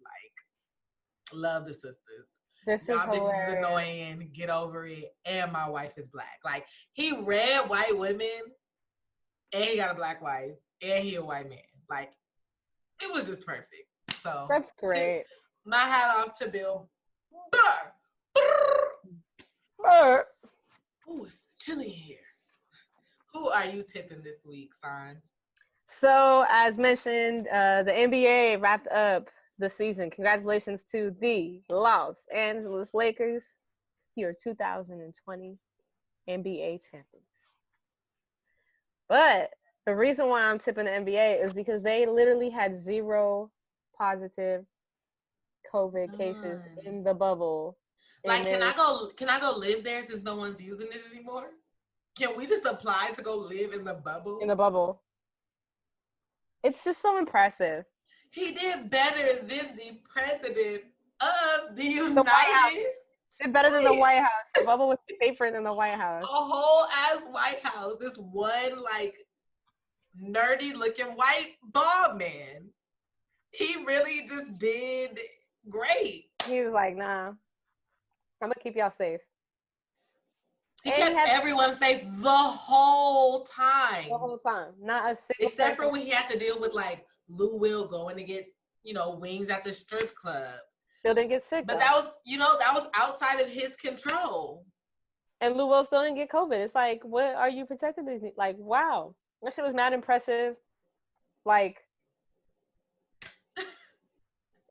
Love the sisters. This y'all is hilarious. Bitches annoying. Get over it. And my wife is Black. He read white women, and he got a Black wife, and he a white man. Like, it was just perfect. So That's great. My hat off to Bill Burr. Burr. Ooh, it's chilly here. Who are you tipping this week, Son? So, as mentioned, the NBA wrapped up the season. Congratulations to the Los Angeles Lakers, your 2020 NBA champions. But the reason why I'm tipping the NBA is because they literally had 0 positive COVID cases in the bubble. Like, can I go live there since no one's using it anymore? Can we just apply to go live in the bubble? In the bubble. It's just so impressive. He did better than the president of the United States. Did better than the White House. The bubble was safer than the White House. A whole ass White House. This one, like, nerdy looking white bald man. He really just did great. He was like, nah, I'm going to keep y'all safe. He kept everyone safe the whole time. The whole time. Not a single Except for when he had to deal with, like, Lou Will going to get, wings at the strip club. Still didn't get sick. But that was outside of his control. And Lou Will still didn't get COVID. It's like, what are you protecting these? Like, wow. That shit was mad impressive. Like,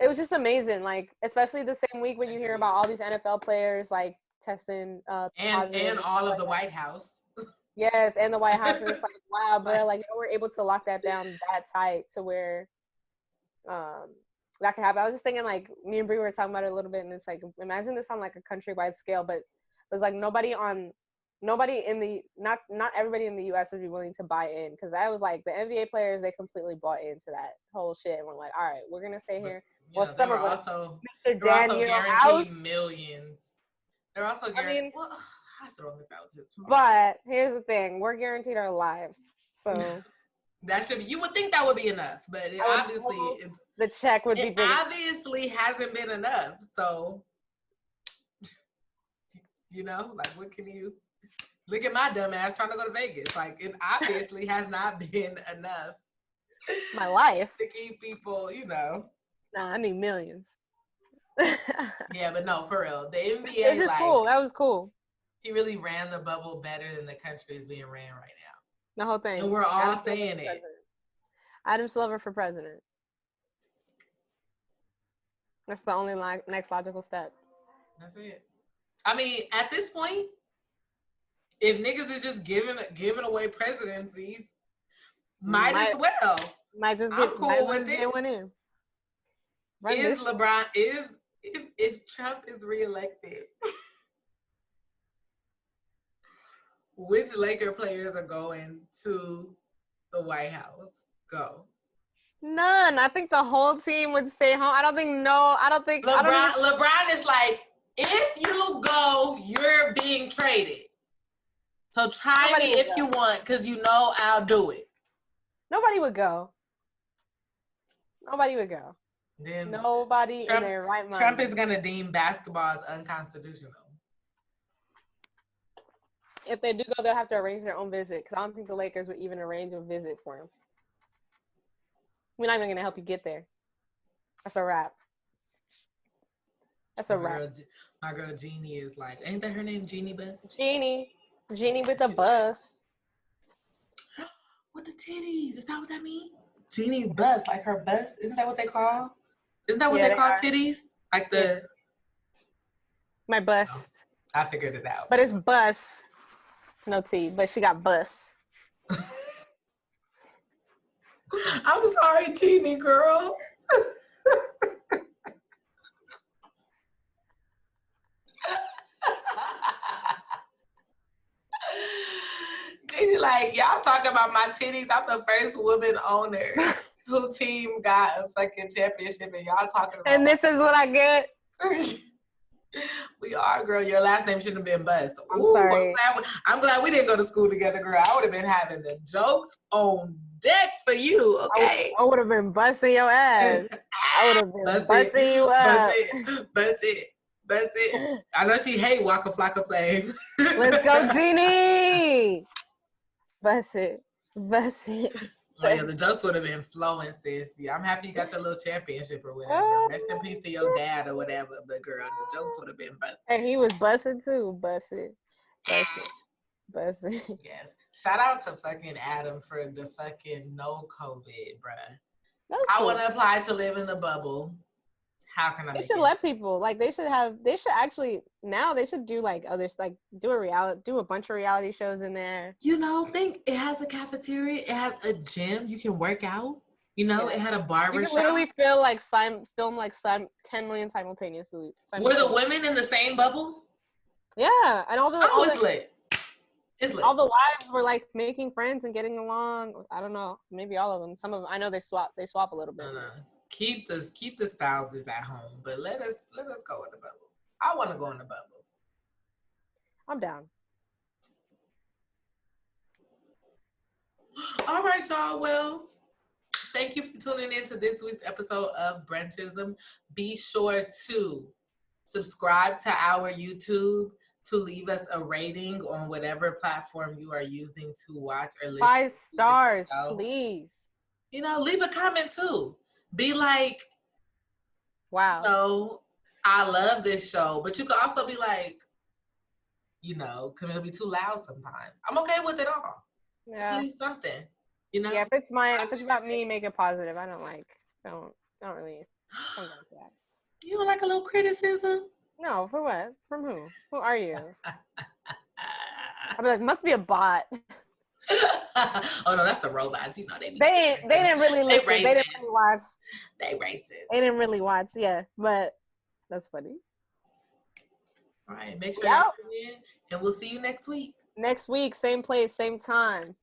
it was just amazing. Like, especially the same week when you hear about all these NFL players, like, testing and all of the White House. Yes, and the White House. And it's like, wow, bro, like, we're able to lock that down that tight to where that could happen. I was just thinking, like, me and Brie were talking about it a little bit, and it's like, imagine this on like a countrywide scale, but it was like not everybody in the US would be willing to buy in, because that was like the NBA players, they completely bought into that whole shit and were like, all right, we're gonna stay here. Well, some of us, Mr. Daniel House, millions. They're also guaranteed. Well, I still don't think that was his fault. But here's the thing: we're guaranteed our lives, so that should be. You would think that would be enough, but the check would be big. Obviously hasn't been enough. So, like, what can you look at my dumb ass trying to go to Vegas? Like, it obviously has not been enough. My life to keep people, Nah, I need millions. Yeah, but no, for real. The NBA, it's just cool. That was cool. He really ran the bubble better than the country is being ran right now. The whole thing. And we're all saying it. Adam Silver for president. That's the only next logical step. That's it. I mean, at this point, if niggas is just giving away presidencies, might as well. Might just I'm cool with it. One in. Is LeBron if Trump is reelected, which Laker players are going to the White House? Go. None. I think the whole team would stay home. I don't think. LeBron is like, if you go, you're being traded. So try me if you want, because I'll do it. Nobody would go. Then nobody in their right mind. Trump is gonna deem basketball as unconstitutional. If they do go, they'll have to arrange their own visit, because I don't think the Lakers would even arrange a visit for him. We're not even gonna help you get there. That's a wrap. My girl Jeannie is like, ain't that her name, Jeannie Bus? Jeannie with a bus. With the titties, is that what that means? Jeannie Bus, like her bus. Isn't that what they call? Isn't that what they call titties? Like my bust. Oh, I figured it out. But it's bus. No T, but she got bus. I'm sorry, Jeannie girl. Jeannie, like, y'all talking about my titties. I'm the first woman owner whose team got a fucking championship, and y'all talking about. And this is what I get. We are, girl. Your last name shouldn't have been Bust. I'm sorry. I'm glad we didn't go to school together, girl. I would have been having the jokes on deck for you, okay? I would have been busting your ass. I would have been busting you up. Bust it. I know she hate Waka Flocka Flame. Let's go, Jeannie. Bust it. Oh yeah, the jokes would have been flowing, sis. Yeah, I'm happy you got your little championship or whatever. Rest in peace to your dad or whatever. But girl, the jokes would have been busted. And he was busted too. Busted. Yes. Shout out to fucking Adam for the fucking no COVID, bruh. I Cool. want to apply to live in the bubble. How can I They make should it? let people, like, they should actually, now they should do like others, like do a bunch of reality shows in there. You know, think it has a cafeteria, it has a gym, you can work out. You know, it had a barber You shop. can literally feel like film like 10 million simultaneously. Were the women in the same bubble? Yeah, and It's lit. It's lit. All the wives were like making friends and getting along. I don't know, maybe all of them. Some of them, I know they swap a little bit. No. Keep the spouses at home, but let us go in the bubble. I want to go in the bubble. I'm down. All right, y'all. Well, thank you for tuning in to this week's episode of Brunchism. Be sure to subscribe to our YouTube, to leave us a rating on whatever platform you are using to watch or listen. 5 stars, please. You know, leave a comment too. Be like, wow, you know, I love this show. But you can also be like, you know, Camille be too loud sometimes. I'm okay with it all. Yeah. Leave something. You know? Yeah, if it's about me, make it positive. I don't really don't go for that. You don't like a little criticism? No, for what? From who? Who are you? I'd be like, must be a bot. Oh no, that's the robots. You know they didn't really listen. They didn't really watch. They racist. They didn't really watch. Yeah, but that's funny. All right, make sure y'all tune in, and we'll see you next week. Next week, same place, same time.